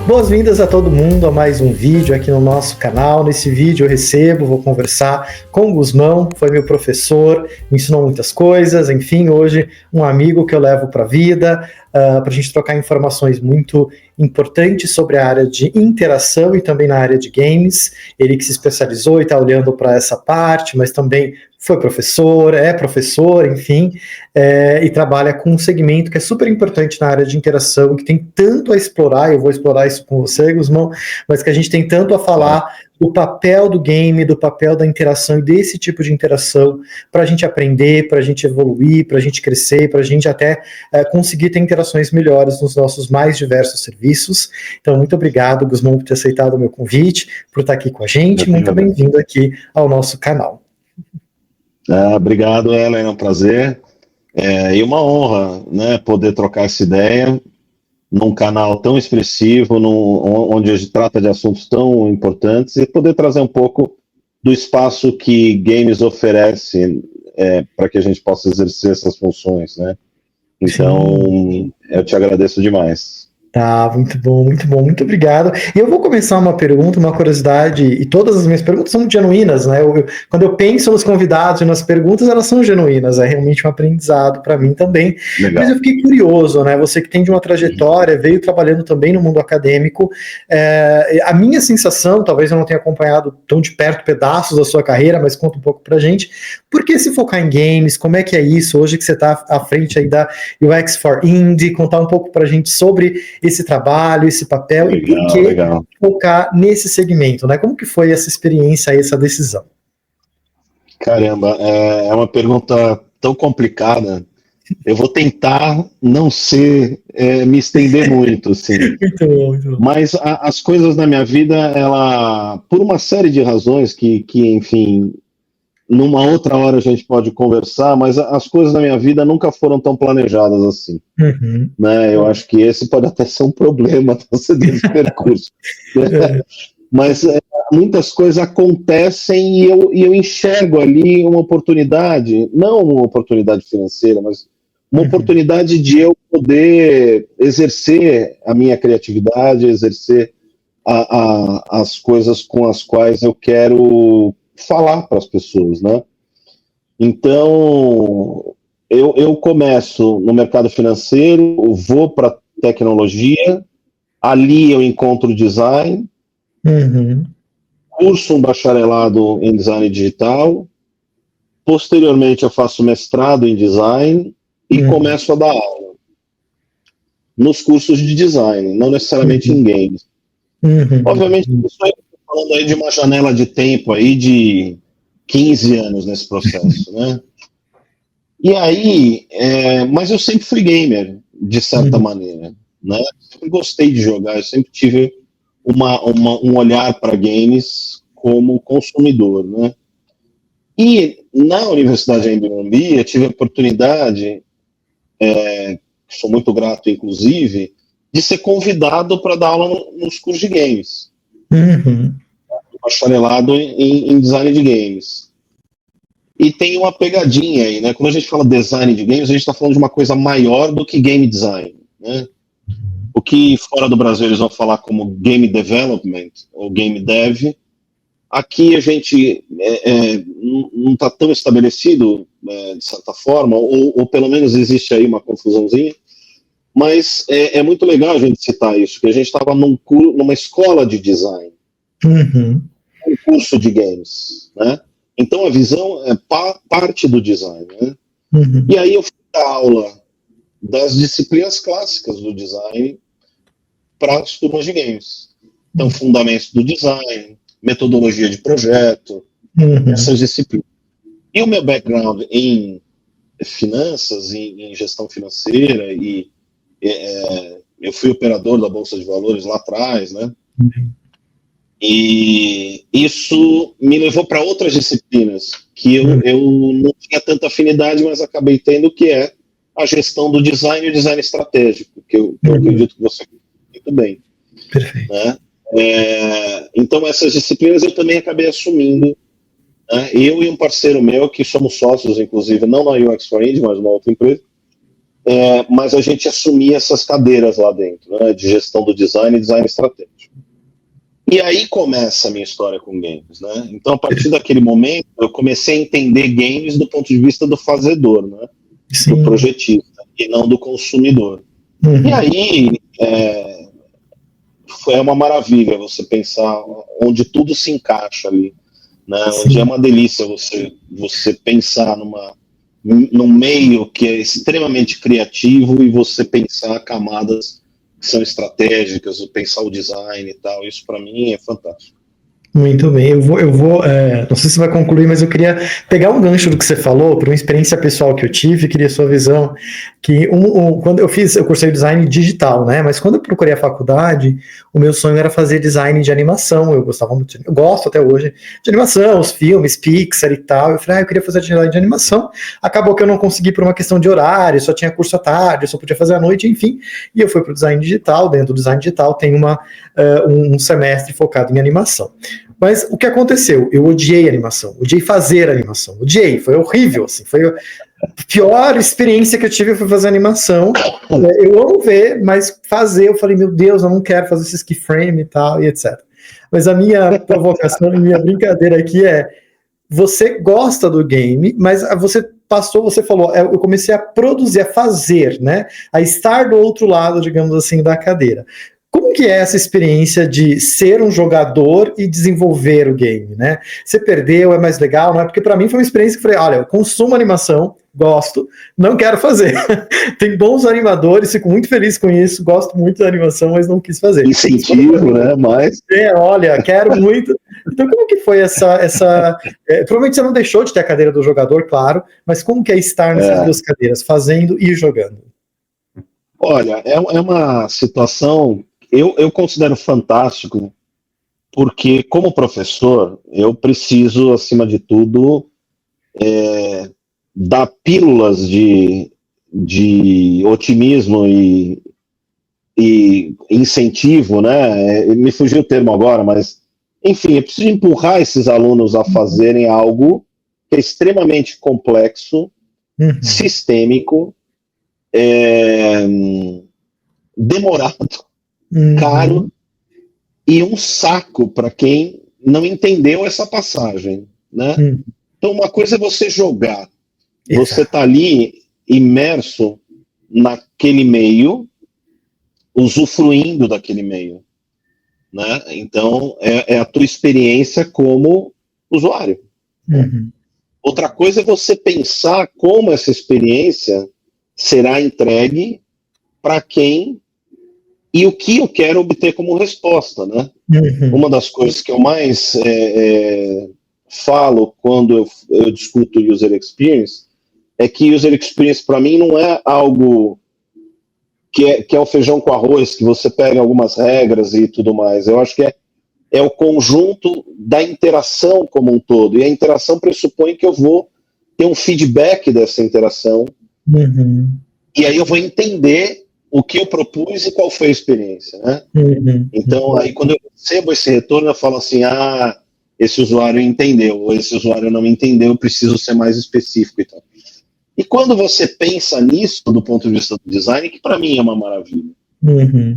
Boas-vindas a todo mundo a mais um vídeo aqui no nosso canal. Nesse vídeo vou conversar com o Gusmão, foi meu professor, me ensinou muitas coisas, enfim, hoje um amigo que eu levo para a vida, para a gente trocar informações muito importantes sobre a área de interação e também na área de games. Ele que se especializou e está olhando para essa parte, mas também foi professor, é professor, enfim, e trabalha com um segmento que é super importante na área de interação, que tem tanto a explorar, eu vou explorar isso com você, Gusmão, mas que a gente tem tanto a falar do papel do game, do papel da interação e desse tipo de interação para a gente aprender, para a gente evoluir, para a gente crescer, para a gente até conseguir ter interações melhores nos nossos mais diversos serviços. Então, muito obrigado, Gusmão, por ter aceitado o meu convite, por estar aqui com a gente, muito bem-vindo aqui ao nosso canal. Obrigado, Ellen, é um prazer e uma honra, né, poder trocar essa ideia num canal tão expressivo, onde a gente trata de assuntos tão importantes e poder trazer um pouco do espaço que games oferece para que a gente possa exercer essas funções, né? Então, eu te agradeço demais. Tá, muito bom, muito obrigado. E eu vou começar uma pergunta, uma curiosidade, e todas as minhas perguntas são genuínas, né? Quando eu penso nos convidados e nas perguntas, elas são genuínas, é realmente um aprendizado para mim também. Legal. Mas eu fiquei curioso, né? Você que tem de uma trajetória, veio trabalhando também no mundo acadêmico, a minha sensação, talvez eu não tenha acompanhado tão de perto pedaços da sua carreira, mas conta um pouco pra gente, por que se focar em games, como é que é isso, hoje que você está à frente aí da UX for Indie, contar um pouco pra gente sobre esse trabalho, esse papel, legal, e por que focar nesse segmento, né? Como que foi essa experiência, essa decisão? Caramba, é uma pergunta tão complicada. Eu vou tentar não me estender muito, assim. Muito bom. Mas as coisas na minha vida, por uma série de razões que, enfim, numa outra hora a gente pode conversar, mas as coisas na minha vida nunca foram tão planejadas assim. Uhum. Né? Eu acho que esse pode até ser um problema desse percurso. Mas muitas coisas acontecem e eu enxergo ali uma oportunidade, não uma oportunidade financeira, mas uma oportunidade de eu poder exercer a minha criatividade, exercer as coisas com as quais eu quero falar para as pessoas, né? Então, eu começo no mercado financeiro, vou para tecnologia, ali eu encontro design, curso um bacharelado em design digital, posteriormente eu faço mestrado em design e começo a dar aula nos cursos de design, não necessariamente em games. Obviamente, estou falando aí de uma janela de tempo aí de 15 anos nesse processo, né? E aí, mas eu sempre fui gamer, de certa maneira, né? Sempre gostei de jogar, eu sempre tive um olhar para games como consumidor, né? E na Universidade de Morumbi eu tive a oportunidade, sou muito grato, inclusive, de ser convidado para dar aula nos cursos de games. Bacharelado em design de games. E tem uma pegadinha aí, né? Quando a gente fala design de games, a gente está falando de uma coisa maior do que game design, né? O que fora do Brasil eles vão falar como game development ou game dev. Aqui a gente não está tão estabelecido, de certa forma, ou pelo menos existe aí uma confusãozinha, mas é muito legal a gente citar isso, porque a gente estava numa escola de design, um curso de games, né? Então a visão é parte do design, né? E aí eu fui dar aula das disciplinas clássicas do design para as turmas de games. Então, fundamentos do design, metodologia de projeto, essas disciplinas. E o meu background em finanças, em gestão financeira, e eu fui operador da Bolsa de Valores lá atrás, né? E isso me levou para outras disciplinas que eu não tinha tanta afinidade, mas acabei tendo, que é a gestão do design e o design estratégico, que eu acredito que você muito bem. Perfeito. Né? Então essas disciplinas eu também acabei assumindo, né? Eu e um parceiro meu, que somos sócios, inclusive, não na UX for Indie, mas numa outra empresa, mas a gente assumia essas cadeiras lá dentro, né, de gestão do design e design estratégico. E aí começa a minha história com games, né? Então, a partir daquele momento, eu comecei a entender games do ponto de vista do fazedor, né? Sim. Do projetista, e não do consumidor. Uhum. E aí, foi uma maravilha você pensar onde tudo se encaixa ali, né? Onde é uma delícia você pensar num meio que é extremamente criativo e você pensar camadas que são estratégicas, pensar o design e tal. Isso para mim é fantástico. Muito bem, eu vou não sei se você vai concluir, mas eu queria pegar um gancho do que você falou, por uma experiência pessoal que eu tive, queria sua visão, que quando eu cursei design digital, né, mas quando eu procurei a faculdade, o meu sonho era fazer design de animação, eu gostava muito, eu gosto até hoje de animação, os filmes, Pixar e tal, eu falei, eu queria fazer design de animação, acabou que eu não consegui por uma questão de horário, só tinha curso à tarde, eu só podia fazer à noite, enfim, e eu fui para o design digital, dentro do design digital tem um semestre focado em animação. Mas o que aconteceu? Eu odiei animação, odiei fazer animação, odiei, foi horrível, assim, foi a pior experiência que eu tive foi fazer animação. Eu amo ver, mas fazer, eu falei, meu Deus, eu não quero fazer esse keyframe e tal, e etc. Mas a minha provocação, a minha brincadeira aqui é, você gosta do game, mas você falou, eu comecei a produzir, a fazer, né, a estar do outro lado, digamos assim, da cadeira. Como que é essa experiência de ser um jogador e desenvolver o game, né? Você perdeu, é mais legal, não é? Porque para mim foi uma experiência que eu falei, olha, eu consumo animação, gosto, não quero fazer. Tem bons animadores, fico muito feliz com isso, gosto muito da animação, mas não quis fazer. Incentivo, né? Mas... olha, quero muito. Então como que foi provavelmente você não deixou de ter a cadeira do jogador, claro, mas como que é estar nessas duas cadeiras, fazendo e jogando? Olha, é uma situação... Eu considero fantástico, porque como professor, eu preciso, acima de tudo, dar pílulas de otimismo e incentivo, né? Me fugiu o termo agora, mas, enfim, eu preciso empurrar esses alunos a fazerem algo que é extremamente complexo, sistêmico, demorado, caro e um saco para quem não entendeu essa passagem, né? Então uma coisa é você jogar, você tá ali imerso naquele meio, usufruindo daquele meio, né? Então é a tua experiência como usuário. Outra coisa é você pensar como essa experiência será entregue para quem e o que eu quero obter como resposta, né? Uma das coisas que eu mais falo quando eu discuto user experience é que user experience para mim não é algo que é o feijão com arroz, que você pega algumas regras e tudo mais. Eu acho que é o conjunto da interação como um todo. E a interação pressupõe que eu vou ter um feedback dessa interação. E aí eu vou entender o que eu propus e qual foi a experiência, né? Então, aí quando eu recebo esse retorno, eu falo assim, esse usuário entendeu, ou esse usuário não entendeu, eu preciso ser mais específico e tal. E quando você pensa nisso, do ponto de vista do design, que para mim é uma maravilha,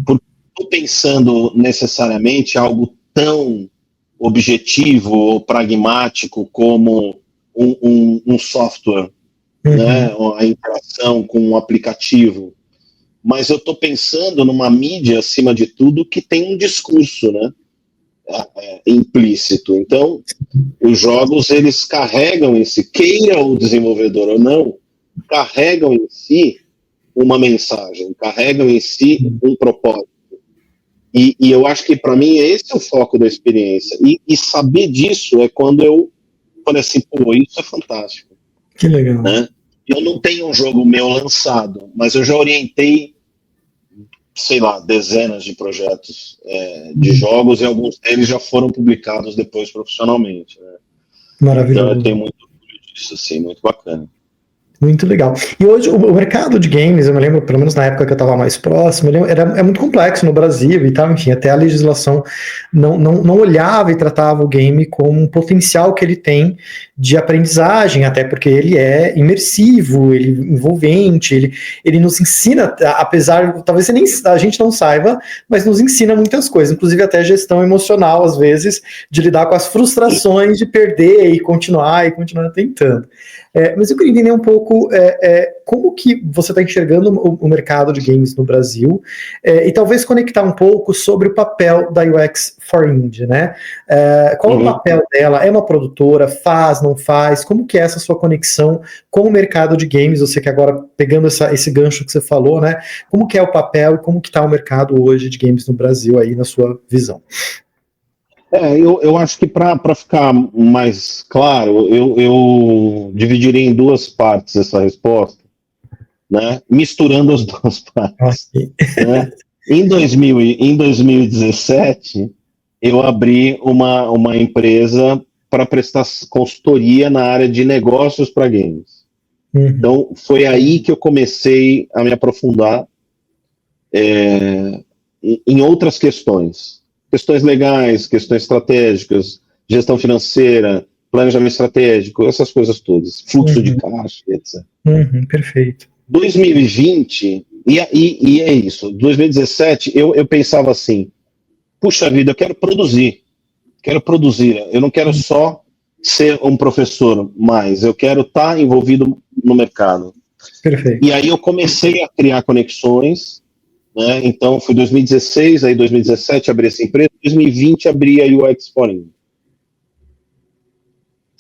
porque eu estou pensando necessariamente algo tão objetivo ou pragmático como um software, né? A interação com um aplicativo, mas eu estou pensando numa mídia, acima de tudo, que tem um discurso, né? Implícito. Então, os jogos, eles carregam em si, queira o desenvolvedor ou não, carregam em si uma mensagem, carregam em si um propósito. E eu acho que, para mim, esse é o foco da experiência. E saber disso é quando eu falei assim, pô, isso é fantástico. Que legal. Né? Eu não tenho um jogo meu lançado, mas eu já orientei, sei lá, dezenas de projetos de jogos, e alguns deles já foram publicados depois profissionalmente. Né? Maravilhoso. Então eu tenho muito orgulho disso, assim, muito bacana. Muito legal. E hoje o mercado de games, eu me lembro, pelo menos na época que eu estava mais próximo, é muito complexo no Brasil e tal, enfim, até a legislação não olhava e tratava o game como um potencial que ele tem de aprendizagem, até porque ele é imersivo, ele é envolvente, ele nos ensina, apesar, talvez a gente não saiba, mas nos ensina muitas coisas, inclusive até gestão emocional, às vezes, de lidar com as frustrações de perder e continuar tentando. Mas eu queria entender um pouco como que você está enxergando o mercado de games no Brasil e talvez conectar um pouco sobre o papel da UX for Indie, né? Qual é o papel dela? É uma produtora? Faz, não faz? Como que é essa sua conexão com o mercado de games? Você que agora, pegando esse gancho que você falou, né? Como que é o papel e como que está o mercado hoje de games no Brasil aí, na sua visão? Eu acho que para ficar mais claro, eu dividiria em duas partes essa resposta, né? Misturando as duas partes. Okay. Né? Em 2017, eu abri uma empresa para prestar consultoria na área de negócios para games. Uhum. Então, foi aí que eu comecei a me aprofundar em outras questões. Questões legais, questões estratégicas, gestão financeira, planejamento estratégico, essas coisas todas, fluxo de caixa, etc. Perfeito. 2020, e é isso, 2017 eu pensava assim, puxa vida, eu quero produzir, eu não quero só ser um professor mais, eu quero estar envolvido no mercado. Perfeito. E aí eu comecei a criar conexões, né? Então foi 2016, aí 2017 abri essa empresa, 2020 abri a UX for Indie.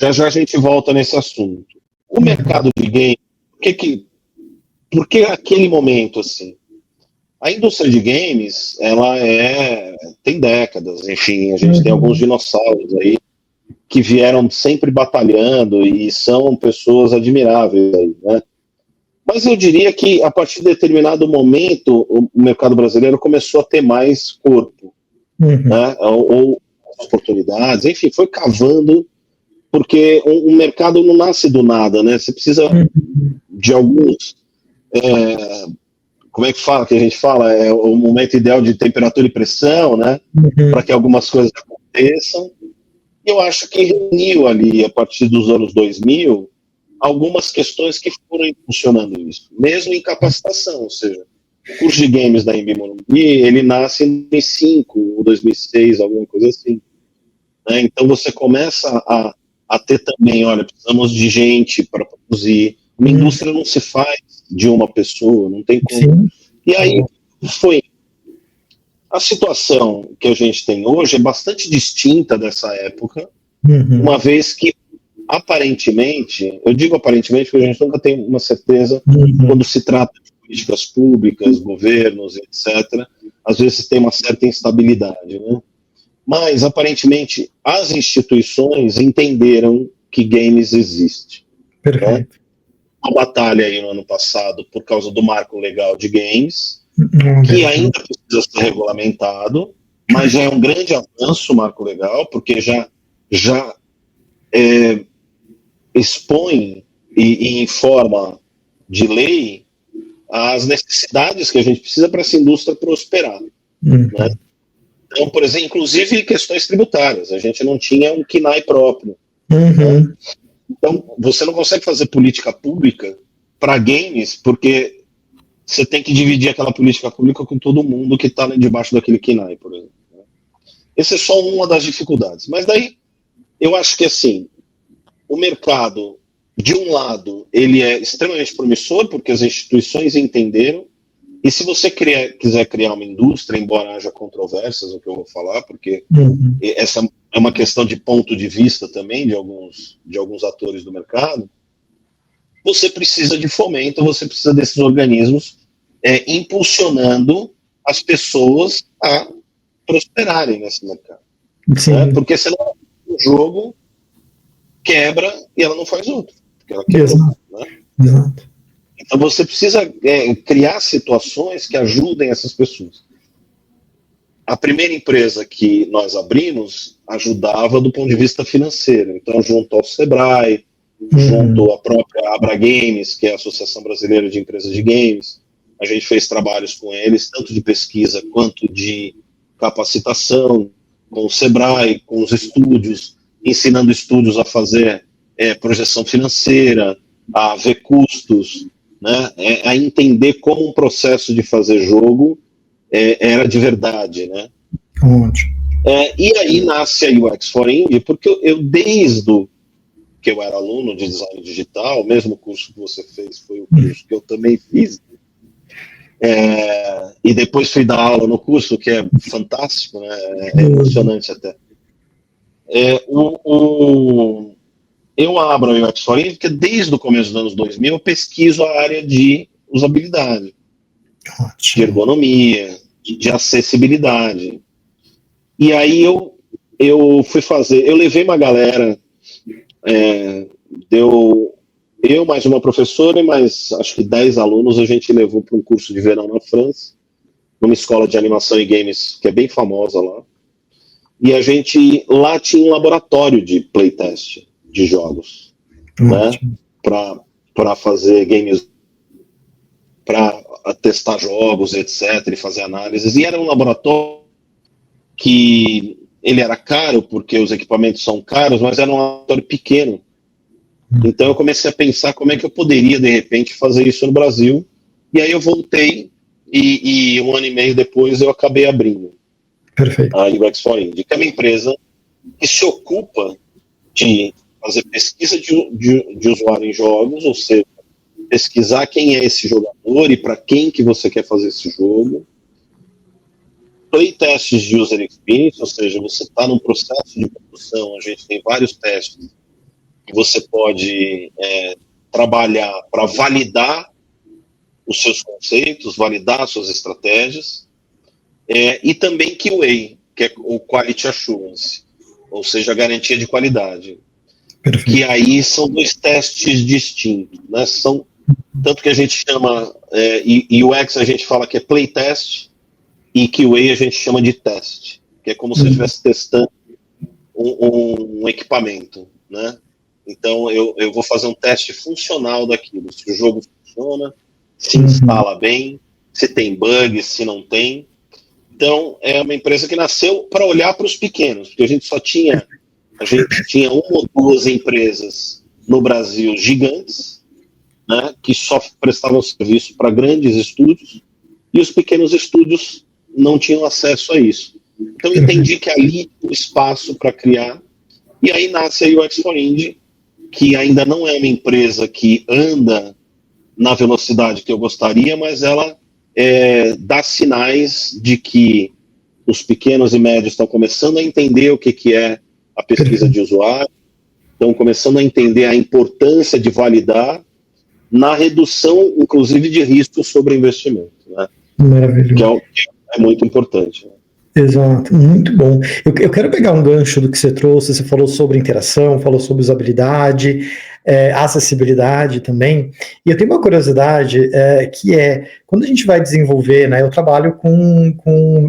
Já a gente volta nesse assunto. O mercado de game, por que aquele momento assim? A indústria de games, ela tem décadas, enfim, a gente tem alguns dinossauros aí que vieram sempre batalhando e são pessoas admiráveis aí, né? Mas eu diria que a partir de determinado momento o mercado brasileiro começou a ter mais corpo, né? Ou oportunidades, enfim, foi cavando, porque um mercado não nasce do nada, né? Você precisa de alguns como é que fala, que a gente fala, é o momento ideal de temperatura e pressão, né? Para que algumas coisas aconteçam. Eu acho que reuniu ali, a partir dos anos 2000, algumas questões que foram impulsionando isso, mesmo em capacitação, ou seja, o curso de games da Embi Morumbi, ele nasce em 2005 ou 2006, alguma coisa assim. Né? Então você começa a ter também, olha, precisamos de gente para produzir. Uma indústria não se faz de uma pessoa, não tem como. Sim. E aí foi. A situação que a gente tem hoje é bastante distinta dessa época, uma vez que, aparentemente, eu digo aparentemente porque a gente nunca tem uma certeza quando se trata de políticas públicas, governos, etc., às vezes tem uma certa instabilidade, né? Mas, aparentemente, as instituições entenderam que games existe. Perfeito. Né? Uma batalha aí no ano passado por causa do marco legal de games, que ainda precisa ser regulamentado, mas já é um grande avanço o marco legal, porque já expõe e informa de lei as necessidades que a gente precisa para essa indústria prosperar. Né? Então, por exemplo, inclusive questões tributárias, a gente não tinha um KNAI próprio. Né? Então, você não consegue fazer política pública para games, porque você tem que dividir aquela política pública com todo mundo que está debaixo daquele KNAI, por exemplo. Essa é só uma das dificuldades. Mas daí, eu acho que assim, o mercado, de um lado, ele é extremamente promissor, porque as instituições entenderam, e se você quiser criar uma indústria, embora haja controvérsias, o que eu vou falar, porque essa é uma questão de ponto de vista também de alguns atores do mercado, você precisa de fomento, você precisa desses organismos impulsionando as pessoas a prosperarem nesse mercado. Né? Porque senão o jogo quebra e ela não faz outro. Porque ela quebrou. Né? Exato. Então você precisa criar situações que ajudem essas pessoas. A primeira empresa que nós abrimos ajudava do ponto de vista financeiro. Então, junto ao Sebrae, junto à própria Abra Games, que é a Associação Brasileira de Empresas de Games. A gente fez trabalhos com eles, tanto de pesquisa quanto de capacitação, com o Sebrae, com os estúdios, ensinando estúdios a fazer projeção financeira, a ver custos, né, a entender como um processo de fazer jogo era de verdade, né? Ótimo. E aí nasce a UX for Indie, porque eu desde que eu era aluno de design digital, o mesmo curso que você fez foi o curso que eu também fiz, e depois fui dar aula no curso, que é fantástico, né? É emocionante até. Eu abro a UX for Indie porque desde o começo dos anos 2000 eu pesquiso a área de usabilidade, de ergonomia, de acessibilidade. E aí eu fui fazer, eu levei uma galera, eu mais uma professora e mais acho que 10 alunos, a gente levou para um curso de verão na França, numa escola de animação e games que é bem famosa lá. E a gente lá tinha um laboratório de playtest de jogos, né, para fazer games, para testar jogos, etc, e fazer análises. E era um laboratório que ele era caro porque os equipamentos são caros, mas era um laboratório pequeno. Então eu comecei a pensar como é que eu poderia de repente fazer isso no Brasil. E aí eu voltei e 1 ano e meio depois eu acabei abrindo a UX for Indie, que é uma empresa que se ocupa de fazer pesquisa de usuário em jogos, ou seja, pesquisar quem é esse jogador e para quem que você quer fazer esse jogo. Playtests de user experience, ou seja, você está num processo de produção, a gente tem vários testes que você pode trabalhar para validar os seus conceitos, validar suas estratégias, e também QA, que é o Quality Assurance, ou seja, a garantia de qualidade. Perfeito. Que aí são 2 testes distintos, né? São, tanto que a gente chama, UX a gente fala que é playtest, e QA a gente chama de teste, que é como se estivesse testando um equipamento, né? Então eu vou fazer um teste funcional daquilo, se o jogo funciona, se instala bem, se tem bugs, se não tem. Então é uma empresa que nasceu para olhar para os pequenos, porque a gente tinha 1 ou 2 empresas no Brasil gigantes, né, que só prestavam serviço para grandes estúdios, e os pequenos estúdios não tinham acesso a isso. Então eu entendi que ali o espaço para criar, e aí nasce a UX for Indie, que ainda não é uma empresa que anda na velocidade que eu gostaria, mas ela dá sinais de que os pequenos e médios estão começando a entender o que é a pesquisa de usuário, estão começando a entender a importância de validar na redução, inclusive, de riscos sobre investimento, né? Maravilhoso. Que é muito importante. Exato, muito bom. Eu quero pegar um gancho do que você trouxe, você falou sobre interação, falou sobre usabilidade, acessibilidade também, e eu tenho uma curiosidade que quando a gente vai desenvolver, né, eu trabalho com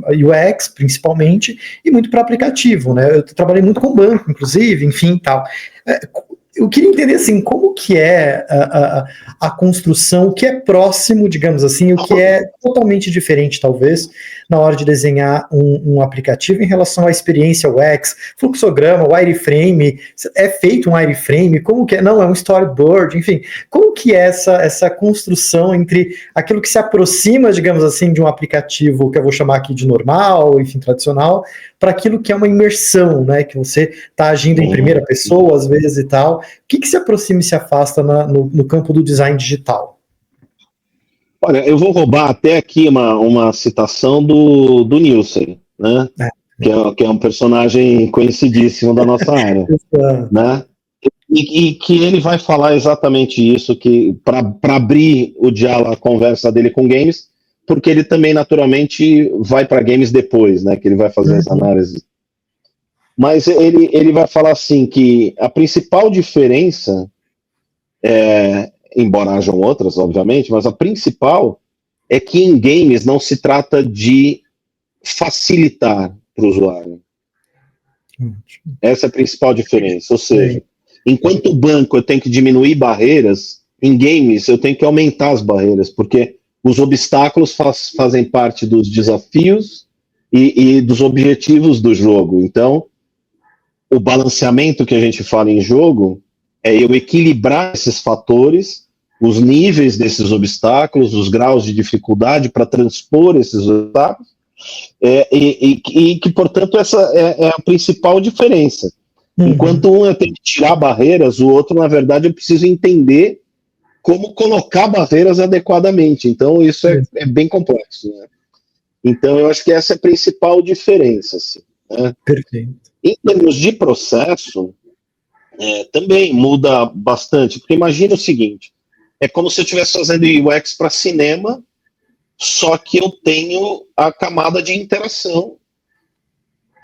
UX principalmente, e muito para aplicativo, né, eu trabalhei muito com banco, inclusive, enfim, tal. Eu queria entender, assim, como que é a construção, o que é próximo, digamos assim, o que é totalmente diferente, talvez, na hora de desenhar um aplicativo em relação à experiência UX, fluxograma, wireframe, é feito um wireframe, como que é? Não, é um storyboard, enfim, como que é essa construção entre aquilo que se aproxima, digamos assim, de um aplicativo que eu vou chamar aqui de normal, enfim, tradicional, para aquilo que é uma imersão, né, que você está agindo em primeira pessoa, às vezes, e tal. O que se aproxima e se afasta no campo do design digital? Olha, eu vou roubar até aqui uma citação do Nielsen, né? Que é um personagem conhecidíssimo da nossa área, né? E que ele vai falar exatamente isso, que para abrir o diálogo, a conversa dele com games, porque ele também naturalmente vai para games depois, né? Que ele vai fazer as análises. Mas ele vai falar assim que a principal diferença, embora hajam outras, obviamente, mas a principal é que em games não se trata de facilitar para o usuário. Essa é a principal diferença. Ou seja, Enquanto banco eu tenho que diminuir barreiras, em games eu tenho que aumentar as barreiras, porque os obstáculos fazem parte dos desafios e dos objetivos do jogo. Então, o balanceamento que a gente fala em jogo é eu equilibrar esses fatores, os níveis desses obstáculos, os graus de dificuldade para transpor esses obstáculos, e que, portanto, essa é a principal diferença. Enquanto um eu tenho que tirar barreiras, o outro, na verdade, eu preciso entender como colocar barreiras adequadamente. Então, isso é bem complexo, né? Então, eu acho que essa é a principal diferença, assim, né? Perfeito. Em termos de processo, também muda bastante, porque imagina o seguinte, é como se eu estivesse fazendo UX para cinema, só que eu tenho a camada de interação,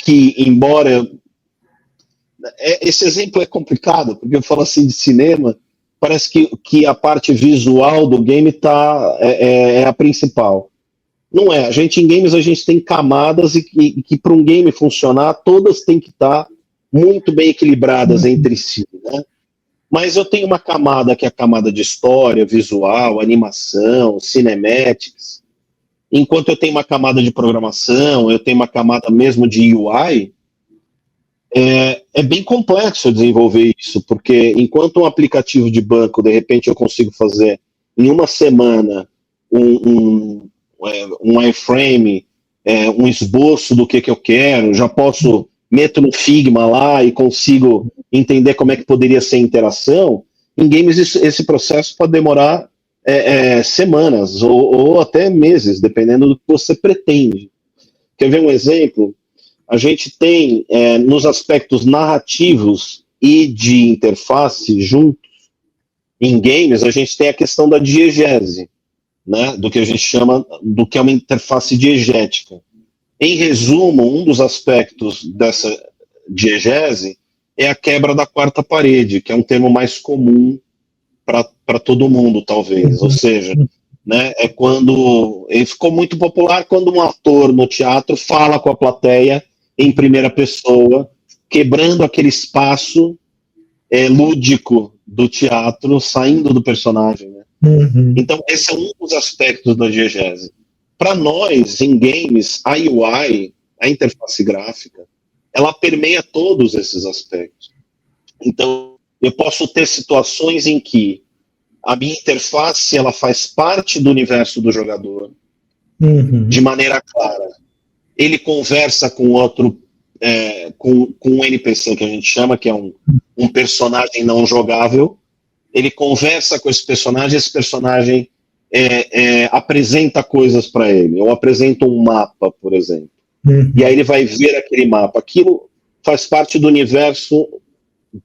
que, embora... Esse exemplo é complicado, porque eu falo assim de cinema, parece que a parte visual do game é a principal. Não é. Em games a gente tem camadas e que para um game funcionar, todas têm que estar muito bem equilibradas entre si, né? Mas eu tenho uma camada que é a camada de história, visual, animação, cinematics. Enquanto eu tenho uma camada de programação, eu tenho uma camada mesmo de UI, é bem complexo desenvolver isso, porque enquanto um aplicativo de banco, de repente eu consigo fazer em uma semana um iframe, um esboço do que eu quero, já posso, meto no Figma lá e consigo entender como é que poderia ser a interação. Em games esse processo pode demorar semanas ou até meses, dependendo do que você pretende. Quer ver um exemplo? A gente tem, nos aspectos narrativos e de interface juntos, em games, a gente tem a questão da diegese, né, do que a gente chama, do que é uma interface diegética. Em resumo, um dos aspectos dessa diegese é a quebra da quarta parede, que é um termo mais comum para todo mundo, talvez. Ou seja, né, é quando... Ele ficou muito popular quando um ator no teatro fala com a plateia em primeira pessoa, quebrando aquele espaço lúdico do teatro, saindo do personagem, né? Então, esse é um dos aspectos da diegese. Para nós, em games, a UI, a interface gráfica, ela permeia todos esses aspectos. Então, eu posso ter situações em que a minha interface ela faz parte do universo do jogador, de maneira clara. Ele conversa com outro, com um NPC que a gente chama, que é um personagem não jogável. Ele conversa com esse personagem apresenta coisas para ele. Eu apresento um mapa, por exemplo. E aí ele vai ver aquele mapa. Aquilo faz parte do universo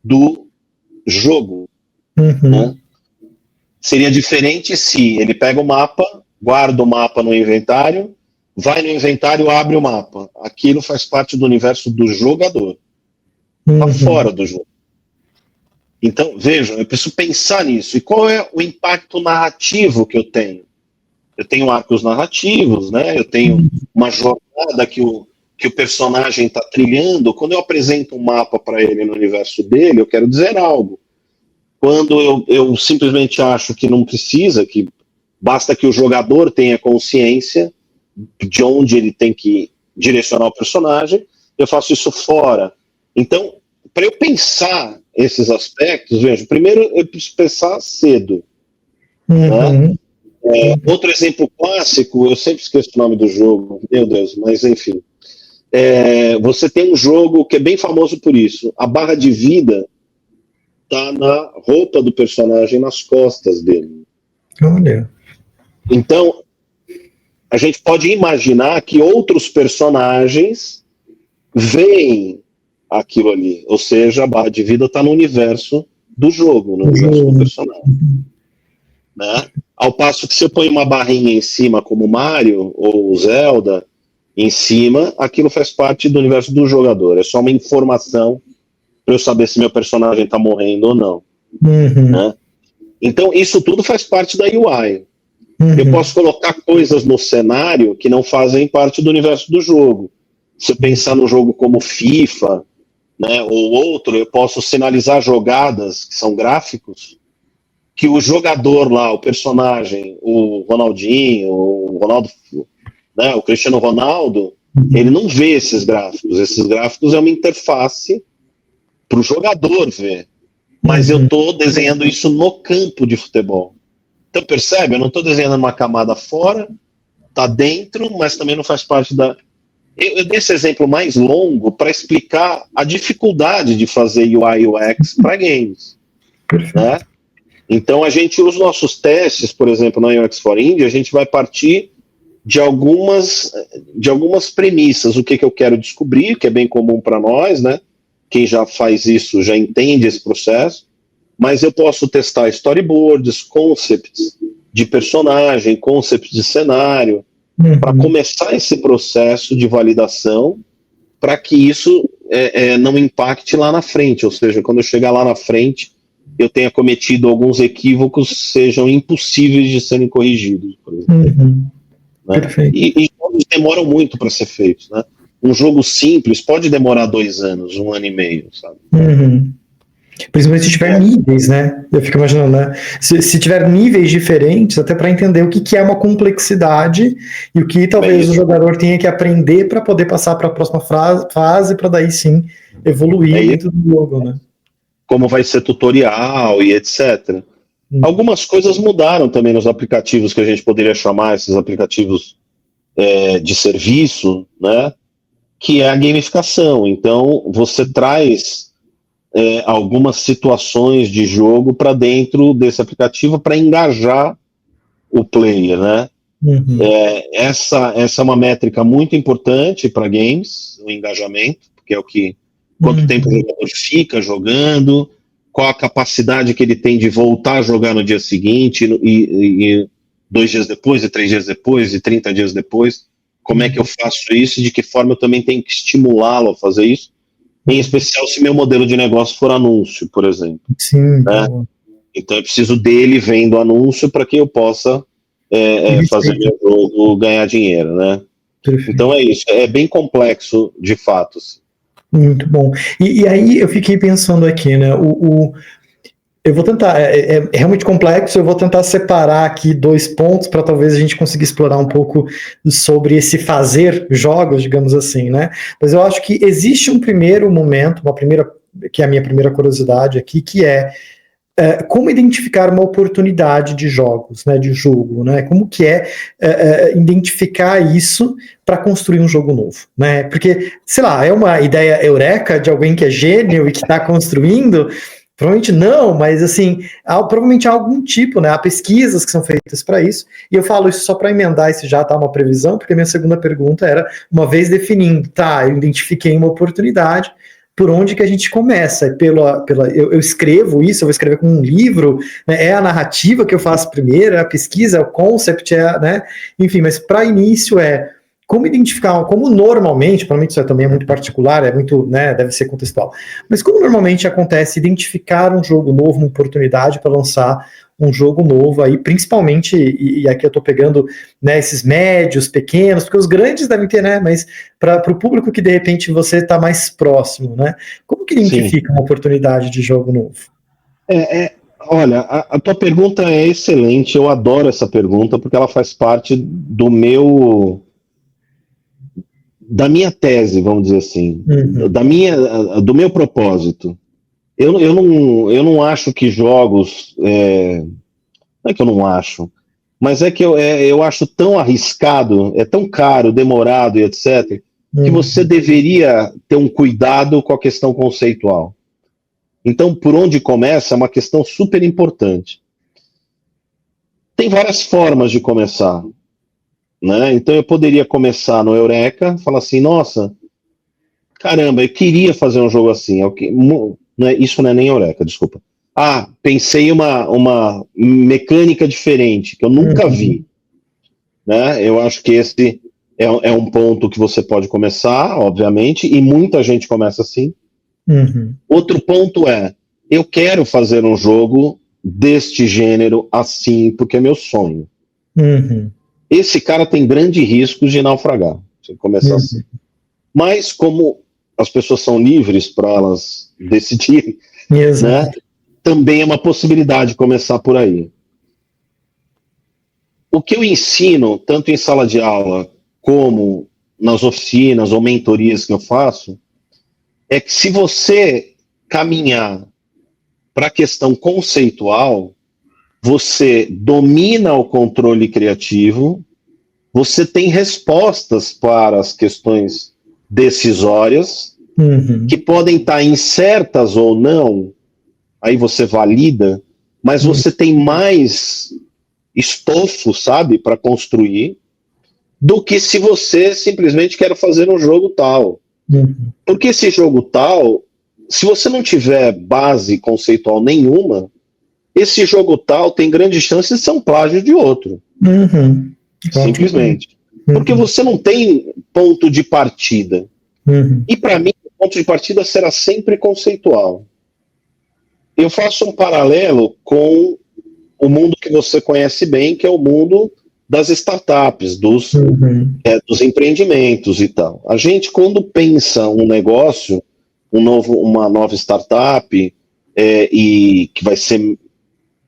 do jogo. Né? Seria diferente se ele pega o mapa, guarda o mapa no inventário, vai no inventário, abre o mapa. Aquilo faz parte do universo do jogador. Está fora do jogo. Então, vejam, eu preciso pensar nisso. E qual é o impacto narrativo que eu tenho? Eu tenho arcos narrativos, né? Eu tenho uma jornada que o personagem está trilhando. Quando eu apresento um mapa para ele no universo dele, eu quero dizer algo. Quando eu simplesmente acho que não precisa, que basta que o jogador tenha consciência de onde ele tem que direcionar o personagem, eu faço isso fora. Então, para eu pensar esses aspectos, veja, primeiro eu preciso pensar cedo. Né? Outro exemplo clássico, eu sempre esqueço o nome do jogo, meu Deus, mas enfim. Você tem um jogo que é bem famoso por isso. A barra de vida está na roupa do personagem, nas costas dele. Olha. Então, a gente pode imaginar que outros personagens veem aquilo ali. Ou seja, a barra de vida está no universo do jogo, no universo do personagem. Né? Ao passo que se eu ponho uma barrinha em cima, como Mario ou Zelda, em cima, aquilo faz parte do universo do jogador. É só uma informação para eu saber se meu personagem está morrendo ou não. Né? Então, isso tudo faz parte da UI. Eu posso colocar coisas no cenário que não fazem parte do universo do jogo. Se eu pensar no jogo como FIFA, né, ou outro, eu posso sinalizar jogadas que são gráficos, que o jogador lá, o personagem, o Ronaldinho, o Ronaldo, né, o Cristiano Ronaldo, ele não vê esses gráficos. Esses gráficos é uma interface para o jogador ver. Mas eu estou desenhando isso no campo de futebol. Então, percebe? Eu não estou desenhando uma camada fora, está dentro, mas também não faz parte da... Eu dei esse exemplo mais longo para explicar a dificuldade de fazer UI e UX para games. Né? Então, a gente usa os nossos testes, por exemplo, na UX for Indie, a gente vai partir de algumas premissas. O que eu quero descobrir, que é bem comum para nós, né? Quem já faz isso já entende esse processo, mas eu posso testar storyboards, concepts de personagem, concepts de cenário, para começar esse processo de validação, para que isso não impacte lá na frente, ou seja, quando eu chegar lá na frente, eu tenha cometido alguns equívocos, sejam impossíveis de serem corrigidos, por exemplo. Né? E jogos demoram muito para ser feitos, né? Um jogo simples pode demorar 2 anos, 1 ano e meio, sabe? Principalmente se tiver níveis, né? Eu fico imaginando, né? Se tiver níveis diferentes, até para entender o que é uma complexidade e o que talvez o jogador tenha que aprender para poder passar para a próxima fase, para daí sim evoluir dentro do jogo, né? Como vai ser tutorial e etc. Algumas coisas mudaram também nos aplicativos que a gente poderia chamar esses aplicativos de serviço, né? Que é a gamificação. Então, você traz algumas situações de jogo para dentro desse aplicativo para engajar o player, né? Essa é uma métrica muito importante para games, o engajamento, porque é o que quanto tempo o jogador fica jogando, qual a capacidade que ele tem de voltar a jogar no dia seguinte e 2 dias depois, e 3 dias depois, e 30 dias depois. Como é que eu faço isso e de que forma eu também tenho que estimulá-lo a fazer isso, em especial se meu modelo de negócio for anúncio, por exemplo. Sim. Né? Então eu preciso dele vendo anúncio para que eu possa fazer meu jogo ganhar dinheiro, né? Perfeito. Então é isso, é bem complexo de fato. Assim. Muito bom. E aí eu fiquei pensando aqui, né? Eu vou tentar, é realmente complexo, eu vou tentar separar aqui 2 pontos para talvez a gente conseguir explorar um pouco sobre esse fazer jogos, digamos assim, né? Mas eu acho que existe um primeiro momento, que é a minha primeira curiosidade aqui, que é como identificar uma oportunidade de jogos, né, de jogo, né? Como que identificar isso para construir um jogo novo, né? Porque, sei lá, é uma ideia eureka de alguém que é gênio e que está construindo. Provavelmente não, mas assim, provavelmente há algum tipo, né? Há pesquisas que são feitas para isso, e eu falo isso só para emendar se já está uma previsão, porque a minha segunda pergunta era, uma vez definindo, eu identifiquei uma oportunidade, por onde que a gente começa? Eu escrevo isso, eu vou escrever com um livro, né? É a narrativa que eu faço primeiro, é a pesquisa, é o concept, né? Enfim, mas para início como identificar, como normalmente, provavelmente isso também é muito particular, é muito, né, deve ser contextual, mas como normalmente acontece identificar um jogo novo, uma oportunidade para lançar um jogo novo aí, principalmente, e aqui eu estou pegando, né, esses médios, pequenos, porque os grandes devem ter, né, mas para o público que de repente você está mais próximo, né, como que identifica uma oportunidade de jogo novo? Olha, a tua pergunta é excelente, eu adoro essa pergunta, porque ela faz parte da minha tese, vamos dizer assim, do meu propósito. Eu não acho que jogos... não é que eu não acho, mas é que eu acho tão arriscado, é tão caro, demorado e etc., que você deveria ter um cuidado com a questão conceitual. Então, por onde começa é uma questão super importante. Tem várias formas de começar. Né? Então eu poderia começar no Eureka, falar assim, nossa, caramba, eu queria fazer um jogo assim. Isso não é nem Eureka, desculpa. Pensei uma mecânica diferente, que eu nunca vi. Né? Eu acho que esse é um ponto que você pode começar, obviamente, e muita gente começa assim. Outro ponto eu quero fazer um jogo deste gênero assim, porque é meu sonho. Esse cara tem grande risco de naufragar, se começar assim. Mas como as pessoas são livres para elas decidirem, Exato. né? Também é uma possibilidade começar por aí. O que eu ensino, tanto em sala de aula como nas oficinas ou mentorias que eu faço, é que se você caminhar para a questão conceitual, você domina o controle criativo, você tem respostas para as questões decisórias, que podem estar incertas ou não, aí você valida, mas você tem mais estofo, sabe, para construir, do que se você simplesmente quer fazer um jogo tal. Porque esse jogo tal, se você não tiver base conceitual nenhuma, esse jogo tal tem grande chance de ser um plágio de outro. Simplesmente. Porque você não tem ponto de partida. E para mim, o ponto de partida será sempre conceitual. Eu faço um paralelo com o mundo que você conhece bem, que é o mundo das startups, dos empreendimentos e tal. A gente, quando pensa um negócio, uma nova startup, e que vai ser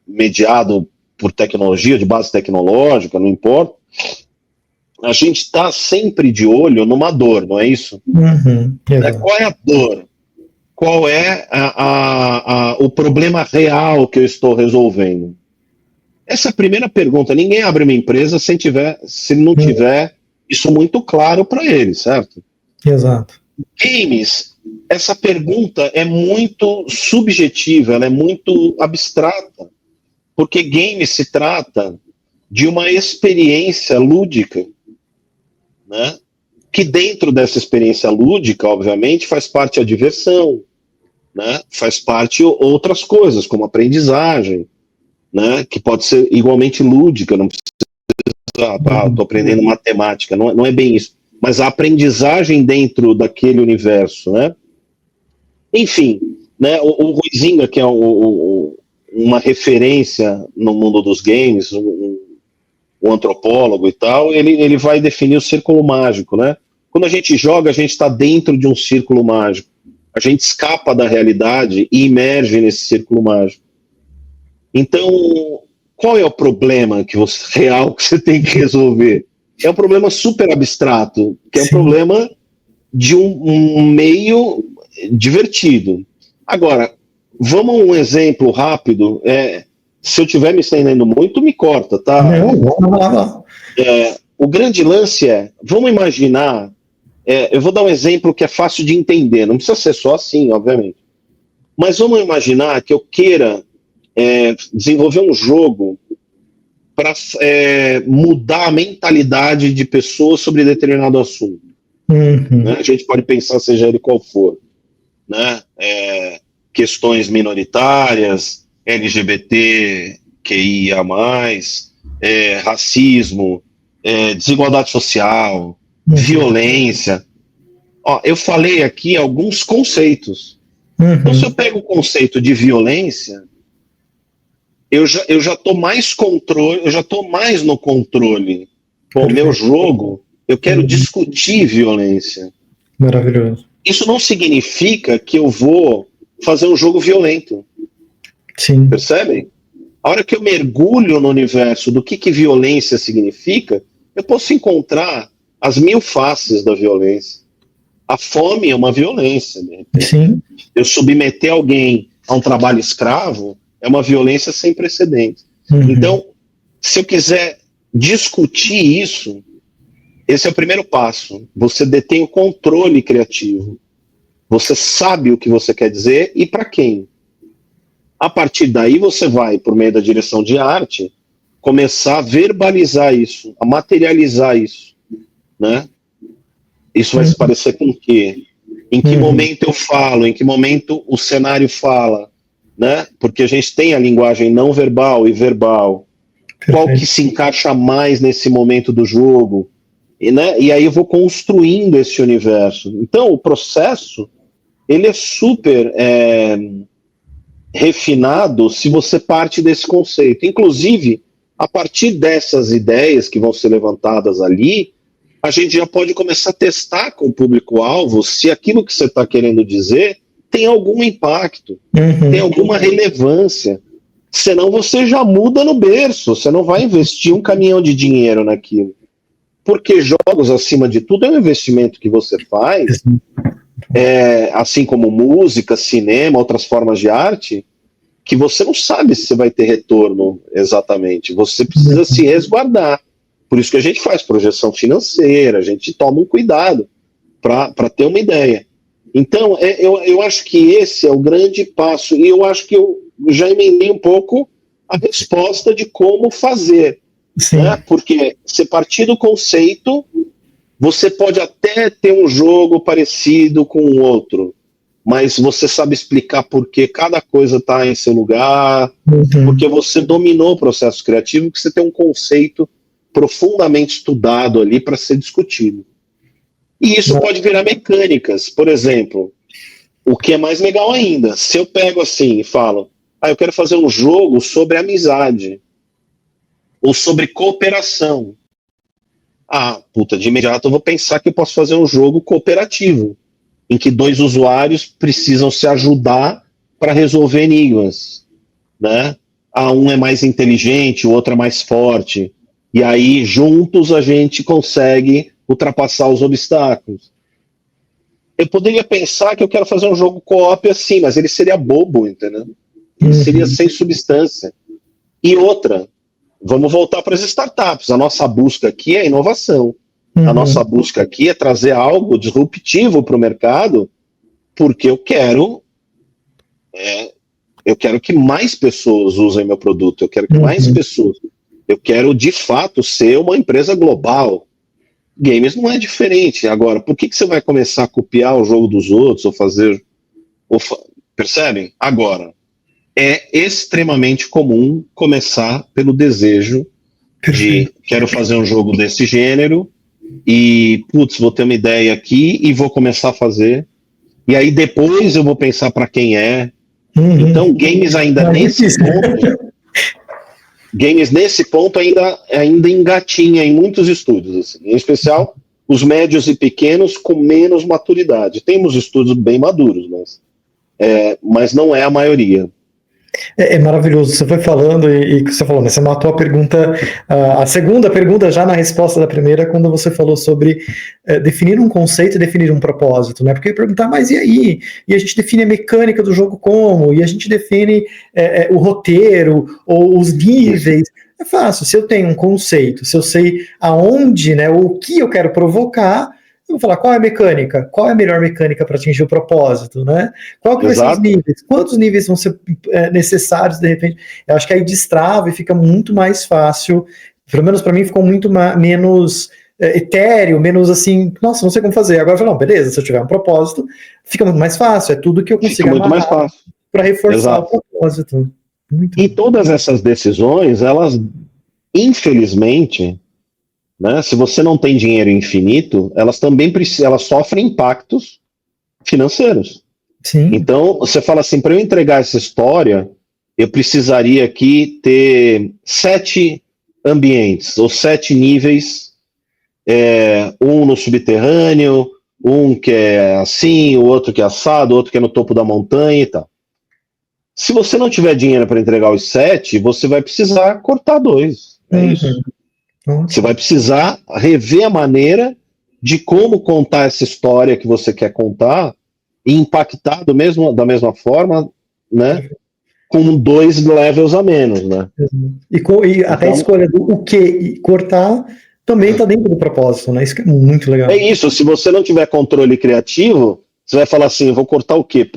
mediado por tecnologia, de base tecnológica, não importa, a gente está sempre de olho numa dor, não é isso? Qual é a dor? Qual é o problema real que eu estou resolvendo? Essa é a primeira pergunta. Ninguém abre uma empresa se não tiver isso muito claro para ele, certo? Exato. Games, essa pergunta é muito subjetiva, ela é muito abstrata, porque game se trata de uma experiência lúdica, né? Que dentro dessa experiência lúdica, obviamente, faz parte a diversão, né? Faz parte outras coisas, como aprendizagem, né? Que pode ser igualmente lúdica, não precisa, estou aprendendo matemática, não é bem isso, mas a aprendizagem dentro daquele universo, né? Enfim, né? O Huizinga, que é uma referência no mundo dos games, um antropólogo e tal, ele vai definir o círculo mágico, né? Quando a gente joga, a gente está dentro de um círculo mágico. A gente escapa da realidade e emerge nesse círculo mágico. Então, qual é o problema real que você tem que resolver? É um problema super abstrato, que é um problema de um meio divertido. Agora, vamos a um exemplo rápido. Se eu estiver me estendendo muito, me corta, tá? Não. O grande lance vamos imaginar, eu vou dar um exemplo que é fácil de entender, não precisa ser só assim, obviamente. Mas vamos imaginar que eu queira desenvolver um jogo para mudar a mentalidade de pessoas sobre determinado assunto. Né? A gente pode pensar, seja ele qual for, né? Questões minoritárias, LGBTQIA+, racismo, desigualdade social, violência. Eu falei aqui alguns conceitos. Então, se eu pego o conceito de violência, eu já estou mais no controle. O meu jogo, eu quero discutir violência. Maravilhoso. Isso não significa que eu vou fazer um jogo violento. Sim. Percebem? A hora que eu mergulho no universo do que violência significa, eu posso encontrar as 1000 faces da violência. A fome é uma violência, né? Sim. Eu submeter alguém a um trabalho escravo é uma violência sem precedentes. Então, se eu quiser discutir isso, esse é o primeiro passo. Você detém o controle criativo. Você sabe o que você quer dizer e para quem. A partir daí, você vai, por meio da direção de arte, começar a verbalizar isso, a materializar isso, né? Isso vai se parecer com o quê? Em que momento eu falo, em que momento o cenário fala, né? Porque a gente tem a linguagem não verbal e verbal. Perfeito. Qual que se encaixa mais nesse momento do jogo? E aí eu vou construindo esse universo. Então, o processo, ele é super refinado se você parte desse conceito. Inclusive, a partir dessas ideias que vão ser levantadas ali, a gente já pode começar a testar com o público-alvo se aquilo que você está querendo dizer tem algum impacto, tem alguma relevância. Senão você já muda no berço, você não vai investir um caminhão de dinheiro naquilo. Porque jogos, acima de tudo, é um investimento que você faz, assim como música, cinema, outras formas de arte, que você não sabe se vai ter retorno exatamente. Você precisa se resguardar. Por isso que a gente faz projeção financeira, a gente toma um cuidado para ter uma ideia. Então, eu acho que esse é o grande passo, e eu acho que eu já emendei um pouco a resposta de como fazer. Né? Porque se partir do conceito, você pode até ter um jogo parecido com o outro, mas você sabe explicar por que cada coisa está em seu lugar, porque você dominou o processo criativo, que você tem um conceito profundamente estudado ali para ser discutido. E isso pode virar mecânicas. Por exemplo, o que é mais legal ainda, se eu pego assim e falo, eu quero fazer um jogo sobre amizade, ou sobre cooperação. De imediato eu vou pensar que eu posso fazer um jogo cooperativo, em que dois usuários precisam se ajudar para resolver enigmas, né? Um é mais inteligente, o outro é mais forte, e aí juntos a gente consegue ultrapassar os obstáculos. Eu poderia pensar que eu quero fazer um jogo co-op assim, mas ele seria bobo, entendeu? Ele seria sem substância. E outra, vamos voltar para as startups. A nossa busca aqui é inovação. A nossa busca aqui é trazer algo disruptivo para o mercado, porque eu quero que mais pessoas usem meu produto, eu quero que mais pessoas. Eu quero, de fato, ser uma empresa global. Games não é diferente. Agora, por que você vai começar a copiar o jogo dos outros ou fazer... Percebem? Agora, é extremamente comum começar pelo desejo de quero fazer um jogo desse gênero e, vou ter uma ideia aqui e vou começar a fazer. E aí depois eu vou pensar para quem é. Então, games ainda nesse ponto ainda engatinha em muitos estúdios, assim, em especial os médios e pequenos com menos maturidade. Temos estúdios bem maduros, mas não é a maioria. É maravilhoso, você foi falando e você falou, né, você matou a pergunta, a segunda pergunta já na resposta da primeira, quando você falou sobre definir um conceito e definir um propósito, né? Porque eu ia perguntar, mas e aí? E a gente define a mecânica do jogo como? E a gente define o roteiro ou os níveis? É fácil, se eu tenho um conceito, se eu sei aonde, né, o que eu quero provocar, eu vou falar qual é a mecânica, qual é a melhor mecânica para atingir o propósito, né? Qual que vai ser os níveis? Quantos níveis vão ser necessários, de repente? Eu acho que aí destrava e fica muito mais fácil, pelo menos para mim ficou muito menos etéreo, menos assim, nossa, não sei como fazer. Agora eu falo, não, beleza, se eu tiver um propósito, fica muito mais fácil, é tudo que eu consigo muito mais fácil para reforçar o propósito. E todas essas decisões, elas, infelizmente... Né? Se você não tem dinheiro infinito, elas também elas sofrem impactos financeiros. Sim. Então, você fala assim, para eu entregar essa história, eu precisaria aqui ter 7 ambientes, ou 7 níveis, um no subterrâneo, um que é assim, o outro que é assado, o outro que é no topo da montanha e tal. Se você não tiver dinheiro para entregar os 7, você vai precisar cortar 2. É isso. Você vai precisar rever a maneira de como contar essa história que você quer contar e impactar da mesma forma, né, com 2 levels a menos, né? E até a escolha do o que cortar também está dentro do propósito, né? Isso que é muito legal. É isso, se você não tiver controle criativo, você vai falar assim, eu vou cortar o quê?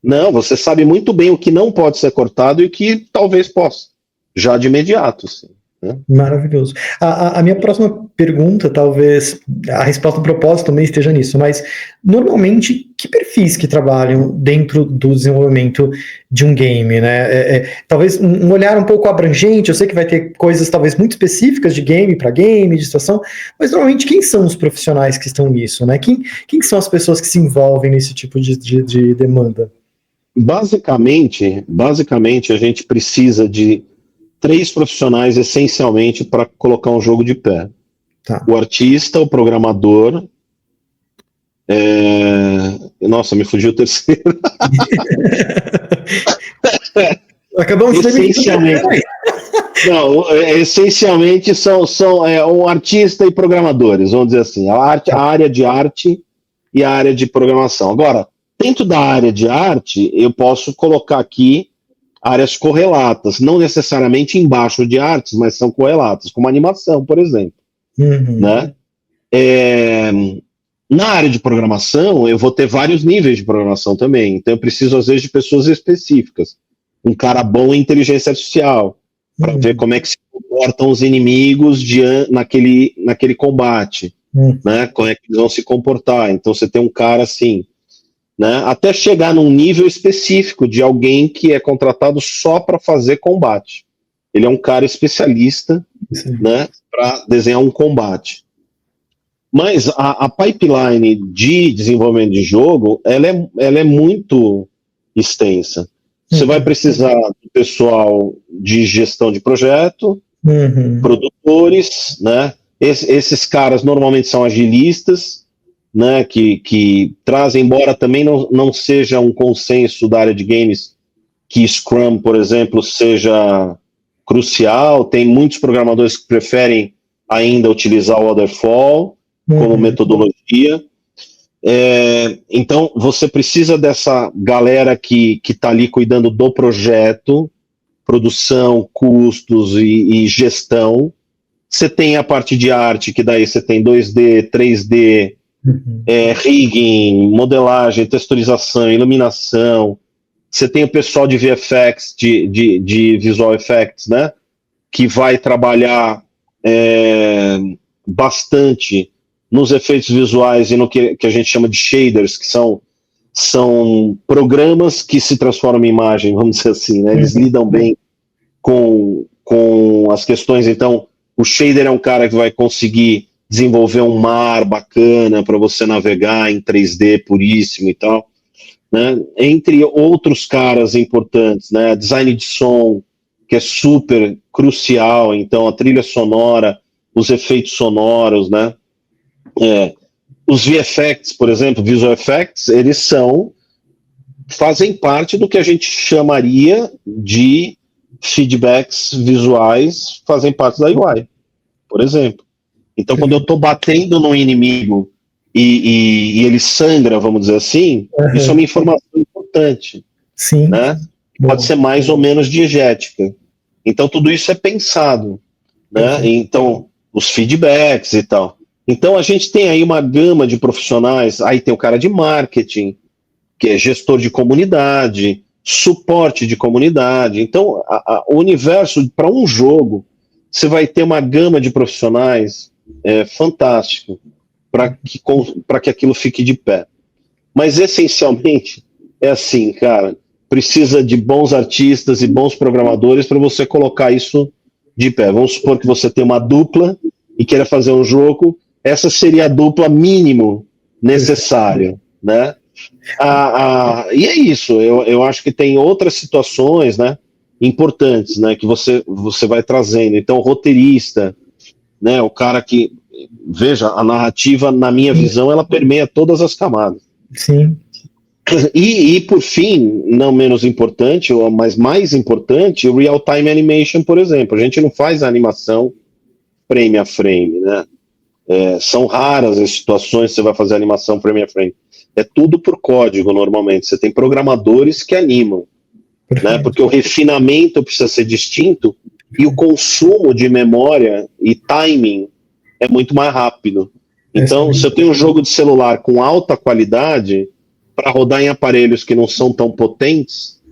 Não, você sabe muito bem o que não pode ser cortado e o que talvez possa, já de imediato, assim. Maravilhoso. A minha próxima pergunta, talvez a resposta do propósito também esteja nisso, mas normalmente que perfis que trabalham dentro do desenvolvimento de um game, né? Talvez um olhar um pouco abrangente, eu sei que vai ter coisas talvez muito específicas de game para game, de situação, mas normalmente quem são os profissionais que estão nisso, né? Quem são as pessoas que se envolvem nesse tipo de demanda? Basicamente, a gente precisa de 3 profissionais essencialmente para colocar um jogo de pé. Tá. o artista, o programador. Nossa, me fugiu o terceiro. Acabamos de Essencialmente. Não, essencialmente são um artista e programadores, vamos dizer assim, a área de arte e a área de programação. Agora, dentro da área de arte, eu posso colocar aqui áreas correlatas, não necessariamente embaixo de artes, mas são correlatas, como animação, por exemplo. Né? Na área de programação, eu vou ter vários níveis de programação também, então eu preciso, às vezes, de pessoas específicas. Um cara bom em inteligência artificial, para ver como é que se comportam os inimigos naquele combate, né? Como é que eles vão se comportar. Então você tem um cara assim, né? Até chegar num nível específico de alguém que é contratado só para fazer combate. Ele é um cara especialista, né? Para desenhar um combate. Mas a pipeline de desenvolvimento de jogo, ela é muito extensa. Você vai precisar do pessoal de gestão de projeto, produtores, né? Esses caras normalmente são agilistas, né? Que trazem, embora também não seja um consenso da área de games que Scrum, por exemplo, seja crucial. Tem muitos programadores que preferem ainda utilizar o Waterfall como metodologia. Então, você precisa dessa galera que está ali cuidando do projeto, produção, custos e gestão. Você tem a parte de arte, que daí você tem 2D, 3D, rigging, modelagem, texturização, iluminação. Você tem o pessoal de VFX, de Visual Effects, né? Que vai trabalhar bastante nos efeitos visuais e no que a gente chama de shaders, que são programas que se transformam em imagem, vamos dizer assim, né? Eles lidam bem com as questões. Então, o shader é um cara que vai conseguir desenvolver um mar bacana para você navegar em 3D puríssimo e tal, né? Entre outros caras importantes, né? Design de som, que é super crucial, então a trilha sonora, os efeitos sonoros, né? Os VFX, por exemplo, Visual Effects, eles fazem parte do que a gente chamaria de feedbacks visuais, fazem parte da UI, por exemplo. Então, quando eu estou batendo no inimigo e ele sangra, vamos dizer assim, isso é uma informação importante. Sim. Né? Pode ser mais ou menos diegética. Então, tudo isso é pensado. Né? Então, os feedbacks e tal. Então, a gente tem aí uma gama de profissionais. Aí tem o cara de marketing, que é gestor de comunidade, suporte de comunidade. Então, o universo, para um jogo, você vai ter uma gama de profissionais fantástico para que aquilo fique de pé. Mas, essencialmente, é assim, cara, precisa de bons artistas e bons programadores para você colocar isso de pé. Vamos supor que você tem uma dupla e queira fazer um jogo, essa seria a dupla mínimo necessária, né? E é isso, eu acho que tem outras situações, né, importantes, né, que você vai trazendo. Então, o roteirista, né, o cara que, veja, a narrativa, na minha visão, ela permeia todas as camadas. Sim. E por fim, não menos importante, mas mais importante, o real-time animation, por exemplo. A gente não faz a animação frame a frame, né? São raras as situações que você vai fazer animação frame a frame. É tudo por código, normalmente. Você tem programadores que animam, né? Porque o refinamento precisa ser distinto e o consumo de memória e timing é muito mais rápido. Então, se eu tenho um jogo de celular com alta qualidade, para rodar em aparelhos que não são tão potentes,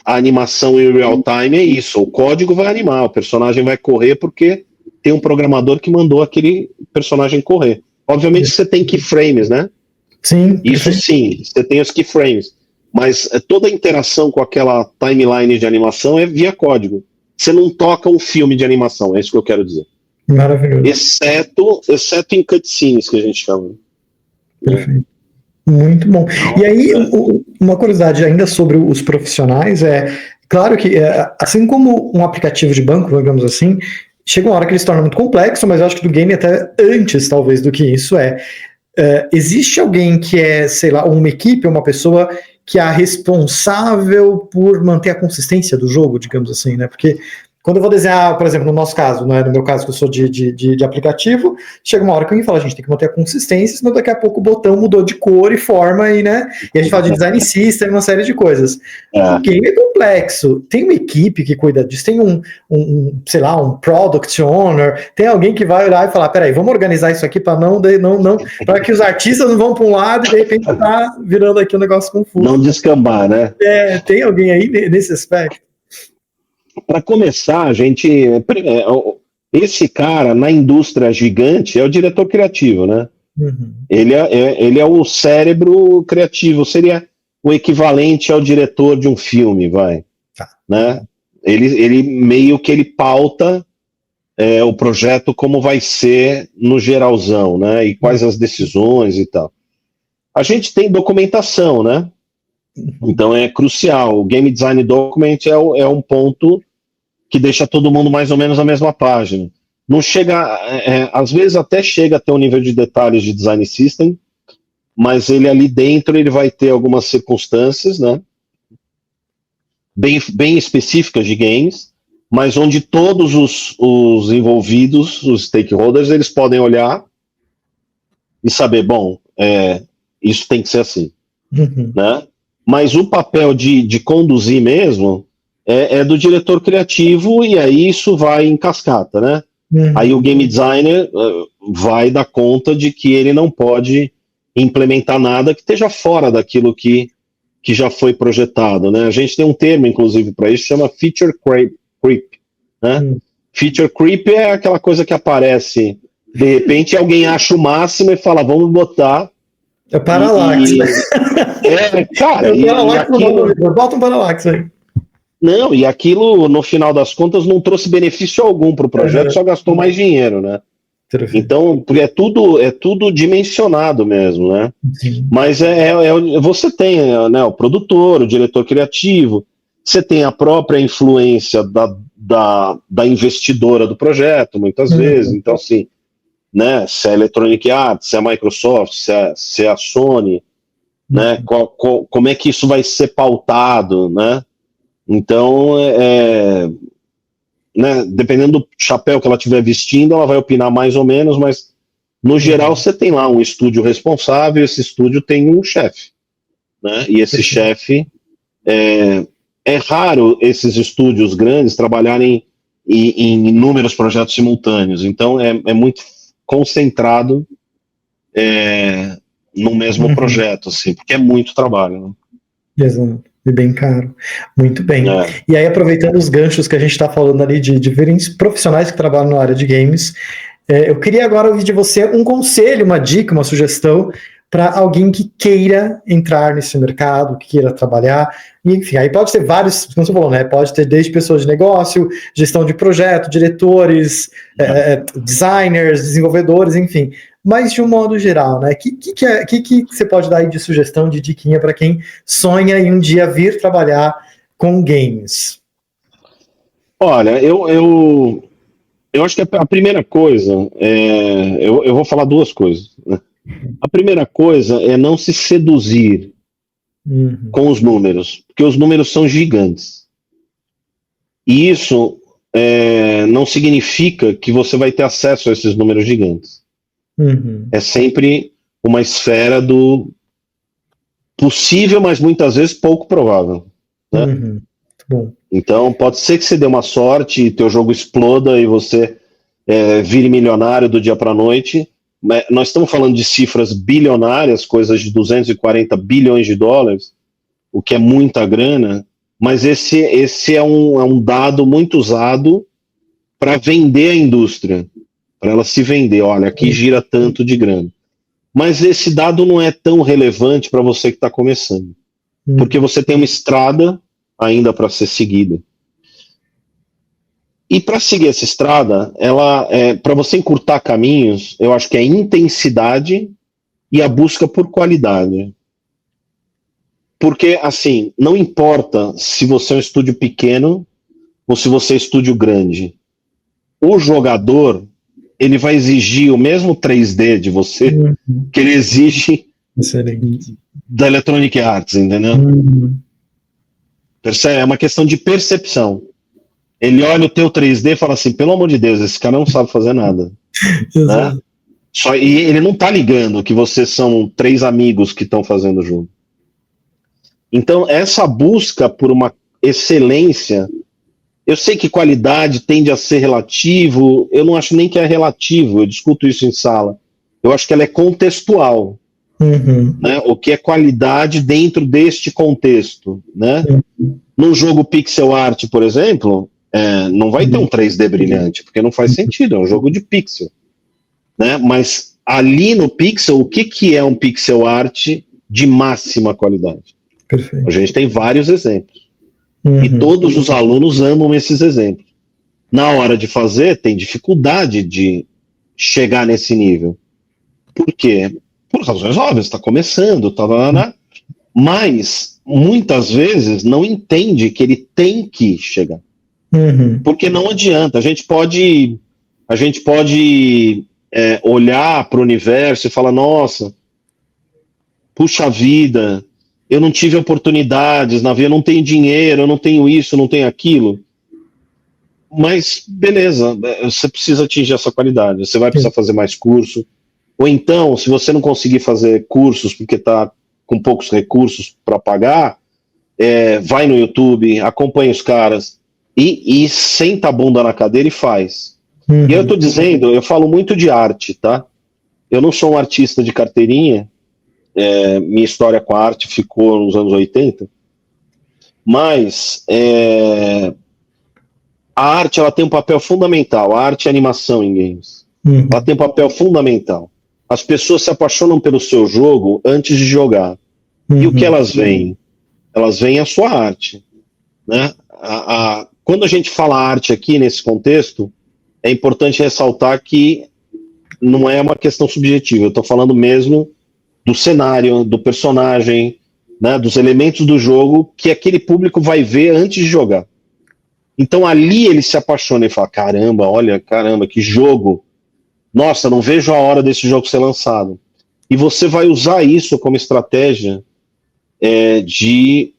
a animação em real time é isso. O código vai animar, o personagem vai correr porque tem um programador que mandou aquele personagem correr. Obviamente você tem keyframes, né? Sim. Isso sim, você tem os keyframes. Mas toda a interação com aquela timeline de animação é via código. Você não toca um filme de animação, é isso que eu quero dizer. Maravilhoso. Exceto em cutscenes, que a gente chama. Perfeito. Muito bom. E aí, uma curiosidade ainda sobre os profissionais, claro que, assim como um aplicativo de banco, digamos assim, chega uma hora que ele se torna muito complexo, mas eu acho que do game até antes, talvez, do que isso existe alguém que é, sei lá, uma equipe, uma pessoa que é a responsável por manter a consistência do jogo, digamos assim, né? Porque quando eu vou desenhar, por exemplo, no nosso caso, né, no meu caso que eu sou de aplicativo, chega uma hora que alguém fala, a gente tem que manter a consistência, senão daqui a pouco o botão mudou de cor e forma, né? E a gente fala de design system, uma série de coisas. O game é complexo, tem uma equipe que cuida disso, tem sei lá, um product owner, tem alguém que vai olhar e falar, peraí, vamos organizar isso aqui para para que os artistas não vão para um lado e de repente tá virando aqui um negócio confuso. Não descambar, né? Tem alguém aí nesse aspecto? Para começar, esse cara na indústria gigante é o diretor criativo, né? Uhum. Ele é o cérebro criativo, seria o equivalente ao diretor de um filme, né? Ele meio que ele pauta o projeto como vai ser no geralzão, né? E quais as decisões e tal. A gente tem documentação, né? Então é crucial. O Game Design Document é um ponto que deixa todo mundo mais ou menos na mesma página. Não chega, às vezes até chega a ter um nível de detalhes de Design System, mas ele ali dentro ele vai ter algumas circunstâncias, né? Bem específicas de games, mas onde todos os envolvidos, os stakeholders, eles podem olhar e saber, bom, isso tem que ser assim, né? Mas o papel de conduzir mesmo é do diretor criativo, e aí isso vai em cascata, né? Aí o game designer vai dar conta de que ele não pode implementar nada que esteja fora daquilo que já foi projetado, né? A gente tem um termo, inclusive, para isso, chama feature creep, né? Feature creep é aquela coisa que aparece, de repente alguém acha o máximo e fala, vamos botar. É paralaxe. Cara, bota um paralaxe aí. Não, e aquilo, no final das contas, não trouxe benefício algum para o projeto, só gastou mais dinheiro, né? Então, é tudo dimensionado mesmo, né? Sim. Mas você tem, né, o produtor, o diretor criativo, você tem a própria influência da investidora do projeto, muitas vezes. Então, assim, né, se é a Electronic Arts, se é a Microsoft, se é a Sony, né, como é que isso vai ser pautado, né? Então, né, dependendo do chapéu que ela estiver vestindo, ela vai opinar mais ou menos, mas no geral você tem lá um estúdio responsável, esse estúdio tem um chefe, né? E esse chefe é raro esses estúdios grandes trabalharem em inúmeros projetos simultâneos, então é muito concentrado no mesmo projeto, assim, porque é muito trabalho, né? Exato. E bem caro. Muito bem. E aí, aproveitando os ganchos que a gente está falando ali de diferentes profissionais que trabalham na área de games, eu queria agora ouvir de você um conselho, uma dica, uma sugestão para alguém que queira entrar nesse mercado, que queira trabalhar. E, enfim, aí pode ter vários, como você falou, né? Pode ter desde pessoas de negócio, gestão de projeto, diretores, designers, desenvolvedores, enfim. Mas de um modo geral, né? O que você pode dar aí de sugestão, de diquinha para quem sonha em um dia vir trabalhar com games? Olha, eu acho que a primeira coisa, eu vou falar duas coisas, né? A primeira coisa é não se seduzir com os números, porque os números são gigantes. E isso não significa que você vai ter acesso a esses números gigantes. É sempre uma esfera do possível, mas muitas vezes pouco provável, né? Bom. Então pode ser que você dê uma sorte e teu jogo exploda e você vire milionário do dia para a noite. Nós estamos falando de cifras bilionárias, coisas de 240 bilhões de dólares, o que é muita grana, mas esse é um dado muito usado para vender a indústria, para ela se vender. Olha, aqui gira tanto de grana. Mas esse dado não é tão relevante para você que está começando, porque você tem uma estrada ainda para ser seguida. E para seguir essa estrada, para você encurtar caminhos, eu acho que é a intensidade e a busca por qualidade. Porque, assim, não importa se você é um estúdio pequeno ou se você é um estúdio grande. o jogador, ele vai exigir o mesmo 3D de você que ele exige Excelente. da Electronic Arts, entendeu? Percebe? É uma questão de percepção. Ele olha o teu 3D e fala assim, pelo amor de Deus, esse cara não sabe fazer nada. Né? E ele não tá ligando que vocês são 3 amigos que estão fazendo o jogo. Então, essa busca por uma excelência, eu sei que qualidade tende a ser relativo, eu não acho nem que é relativo, eu discuto isso em sala. Eu acho que ela é contextual. Né? O que é qualidade dentro deste contexto. Né? Num jogo pixel art, por exemplo, não vai ter um 3D brilhante, porque não faz sentido, é um jogo de pixel. Né? Mas ali no pixel, o que é um pixel art de máxima qualidade? Perfeito. A gente tem vários exemplos. E todos os alunos amam esses exemplos. Na hora de fazer, tem dificuldade de chegar nesse nível. Por quê? Por razões óbvias, está começando, mas muitas vezes não entende que ele tem que chegar. Porque não adianta. A gente pode olhar para o universo e falar, nossa, puxa vida, eu não tive oportunidades na vida, eu não tenho dinheiro, eu não tenho isso, eu não tenho aquilo. Mas, beleza, você precisa atingir essa qualidade, você vai precisar fazer mais curso. Ou então, se você não conseguir fazer cursos porque está com poucos recursos para pagar, vai no YouTube, acompanha os caras e senta a bunda na cadeira e faz. E eu estou dizendo, eu falo muito de arte, tá? Eu não sou um artista de carteirinha, minha história com a arte ficou nos anos 80, mas a arte ela tem um papel fundamental, a arte e a animação em games. Ela tem um papel fundamental. As pessoas se apaixonam pelo seu jogo antes de jogar. E o que elas veem? Elas veem a sua arte. Né? Quando a gente fala arte aqui, nesse contexto, é importante ressaltar que não é uma questão subjetiva. Eu estou falando mesmo do cenário, do personagem, né, dos elementos do jogo que aquele público vai ver antes de jogar. Então ali ele se apaixona e fala, caramba, que jogo. Nossa, não vejo a hora desse jogo ser lançado. E você vai usar isso como estratégia de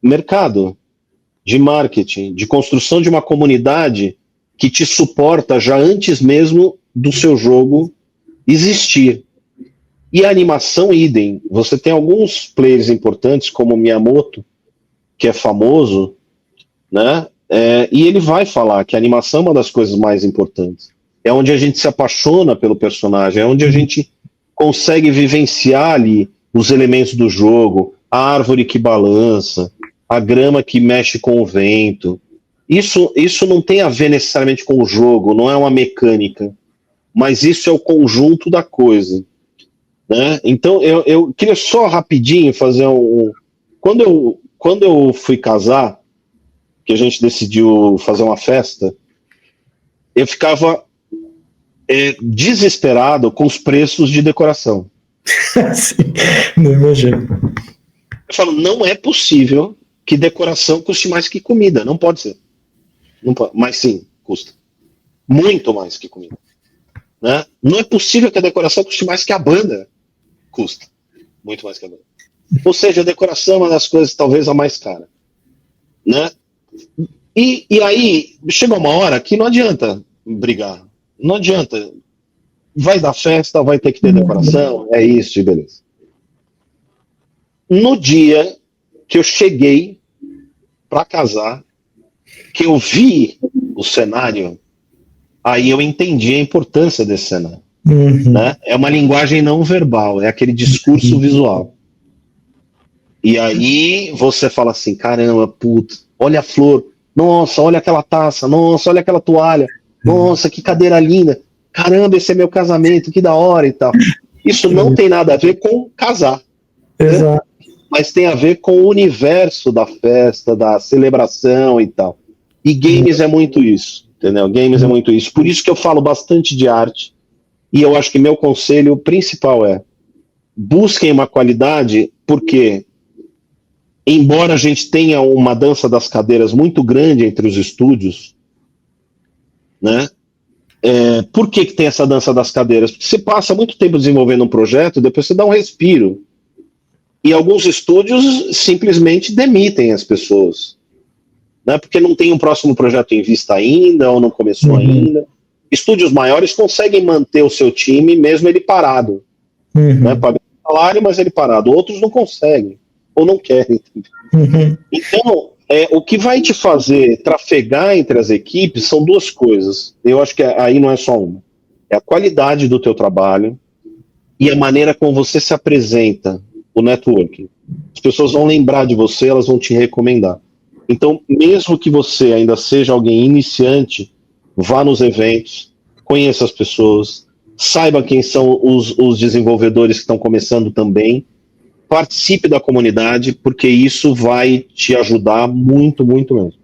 mercado, de marketing, de construção de uma comunidade que te suporta já antes mesmo do seu jogo existir. E a animação, idem. Você tem alguns players importantes, como o Miyamoto, que é famoso, né? E ele vai falar que a animação é uma das coisas mais importantes. É onde a gente se apaixona pelo personagem, é onde a gente consegue vivenciar ali os elementos do jogo, a árvore que balança, a grama que mexe com o vento. Isso não tem a ver necessariamente com o jogo, não é uma mecânica, mas isso é o conjunto da coisa. Né? Então, eu queria só rapidinho fazer Quando eu fui casar, que a gente decidiu fazer uma festa, eu ficava desesperado com os preços de decoração. Sim, não imagino. Eu falo, não é possível que decoração custe mais que comida, não pode ser. Não pode, mas sim, custa. Muito mais que comida. Né? Não é possível que a decoração custe mais que a banda. Custa. Muito mais que a banda. Ou seja, a decoração é uma das coisas talvez a mais cara. Né? E aí, chega uma hora que não adianta brigar. Não adianta. Vai dar festa, vai ter que ter decoração, é isso e beleza. No dia que eu cheguei para casar, que eu vi o cenário, aí eu entendi a importância desse cenário. Né? É uma linguagem não verbal, é aquele discurso visual. E aí você fala assim, caramba, puta, olha a flor, nossa, olha aquela taça, nossa, olha aquela toalha, nossa, que cadeira linda, caramba, esse é meu casamento, que da hora e tal. Isso não tem nada a ver com casar. Exato. Né? Mas tem a ver com o universo da festa, da celebração e tal. E games é muito isso, entendeu? Games é muito isso. Por isso que eu falo bastante de arte. E eu acho que meu conselho principal é busquem uma qualidade, porque embora a gente tenha uma dança das cadeiras muito grande entre os estúdios, né, Por que tem essa dança das cadeiras? Porque você passa muito tempo desenvolvendo um projeto, depois você dá um respiro. E alguns estúdios simplesmente demitem as pessoas, né? Porque não tem um próximo projeto em vista ainda, ou não começou ainda. Estúdios maiores conseguem manter o seu time, mesmo ele parado. Né? Pagando salário, mas ele parado. Outros não conseguem, ou não querem. Então, o que vai te fazer trafegar entre as equipes são duas coisas. Eu acho que aí não é só uma. É a qualidade do teu trabalho e a maneira como você se apresenta, o networking. As pessoas vão lembrar de você, elas vão te recomendar. Então, mesmo que você ainda seja alguém iniciante, vá nos eventos, conheça as pessoas, saiba quem são os desenvolvedores que estão começando também, participe da comunidade, porque isso vai te ajudar muito, muito mesmo.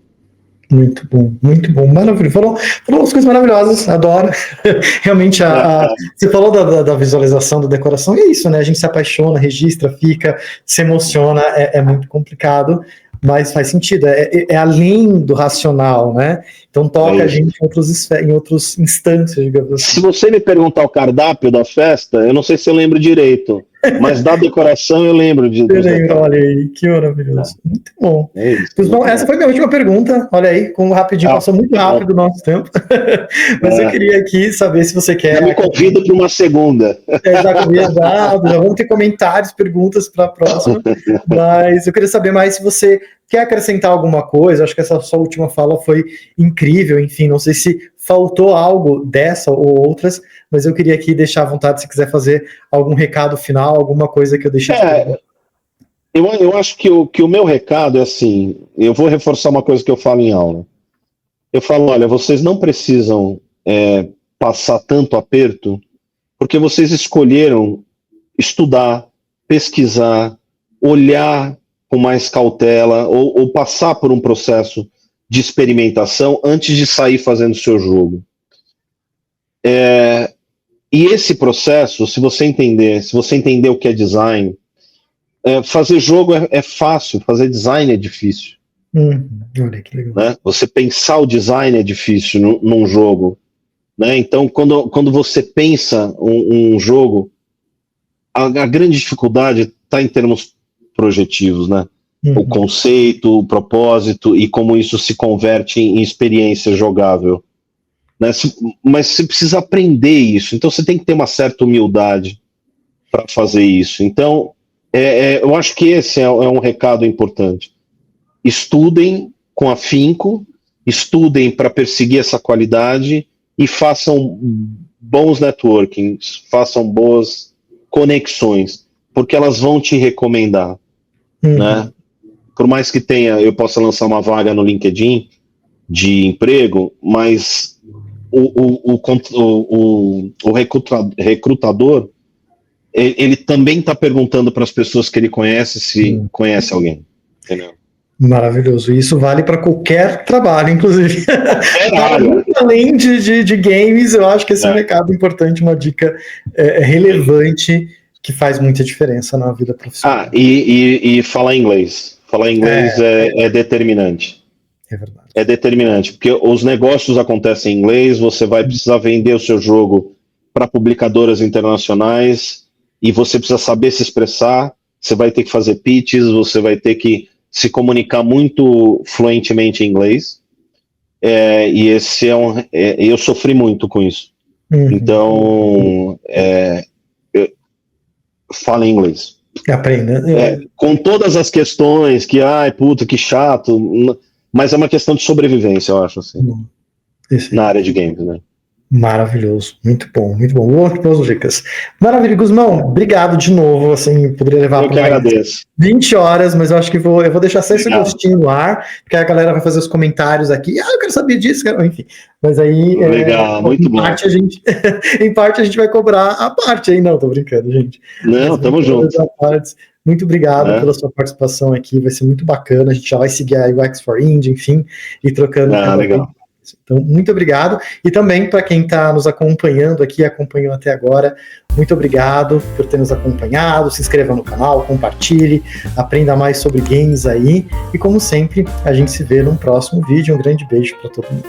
Muito bom, maravilhoso. Falou umas coisas maravilhosas, adoro. Realmente, você falou da visualização, da decoração, e é isso, né? A gente se apaixona, registra, fica, se emociona, é muito complicado, mas faz sentido, é além do racional, né? Então toca a gente em outros instantes, digamos assim. Se você me perguntar o cardápio da festa, eu não sei se eu lembro direito, mas da decoração eu lembro de. Olha aí, que maravilhoso. Muito bom. Bom, essa foi minha última pergunta. Olha aí, como rapidinho, passou muito rápido o nosso tempo. Mas eu queria aqui saber se você quer. Já me convido para uma segunda. Já vamos ter comentários, perguntas para a próxima. Mas eu queria saber mais se você quer acrescentar alguma coisa. Acho que essa sua última fala foi incrível. Enfim, não sei se faltou algo dessa ou outras, mas eu queria aqui deixar à vontade se quiser fazer algum recado final, alguma coisa que eu deixei de perguntar. Eu acho que o meu recado é assim, eu vou reforçar uma coisa que eu falo em aula. Eu falo, olha, vocês não precisam passar tanto aperto, porque vocês escolheram estudar, pesquisar, olhar com mais cautela, ou passar por um processo de experimentação antes de sair fazendo o seu jogo. E esse processo, se você entender o que é design, fazer jogo é fácil, fazer design é difícil. Olha que legal. Né? Você pensar o design é difícil num jogo. Né? Então, quando você pensa um jogo, a grande dificuldade está em termos projetivos, né? O conceito, o propósito e como isso se converte em experiência jogável. Né? Mas você precisa aprender isso, então você tem que ter uma certa humildade para fazer isso. Então, eu acho que esse é um recado importante. Estudem com afinco, estudem para perseguir essa qualidade e façam bons networkings, façam boas conexões, porque elas vão te recomendar. Né? Por mais que eu possa lançar uma vaga no LinkedIn de emprego, mas o recrutador ele também está perguntando para as pessoas que ele conhece se conhece alguém. Entendeu? Maravilhoso. E isso vale para qualquer trabalho, inclusive. Além de games, eu acho que esse é um recado importante, uma dica relevante que faz muita diferença na vida profissional. E falar inglês. Falar inglês é determinante. É verdade. É determinante, porque os negócios acontecem em inglês, você vai precisar vender o seu jogo para publicadoras internacionais e você precisa saber se expressar, você vai ter que fazer pitches, você vai ter que se comunicar muito fluentemente em inglês. E esse eu sofri muito com isso. Então, fala em inglês. Aprenda. Com todas as questões que, que chato, mas é uma questão de sobrevivência, eu acho, assim, na área de games, né? Maravilhoso, muito bom, boas dicas. Maravilha, Guzmão, obrigado de novo, assim, poderia levar eu que agradeço. 20 horas, mas eu acho que eu vou deixar só esse gostinho no ar, porque a galera vai fazer os comentários aqui, eu quero saber disso, enfim, mas aí... Legal, muito bom. Em parte a gente vai cobrar a parte aí, não, tô brincando, gente. Não, tamo junto. Muito obrigado pela sua participação aqui, vai ser muito bacana, a gente já vai seguir a UX for Indie, enfim, e trocando... legal. Então, muito obrigado. E também para quem está nos acompanhando aqui, acompanhou até agora, muito obrigado por ter nos acompanhado. Se inscreva no canal, compartilhe, aprenda mais sobre games aí. E como sempre, a gente se vê num próximo vídeo. Um grande beijo para todo mundo.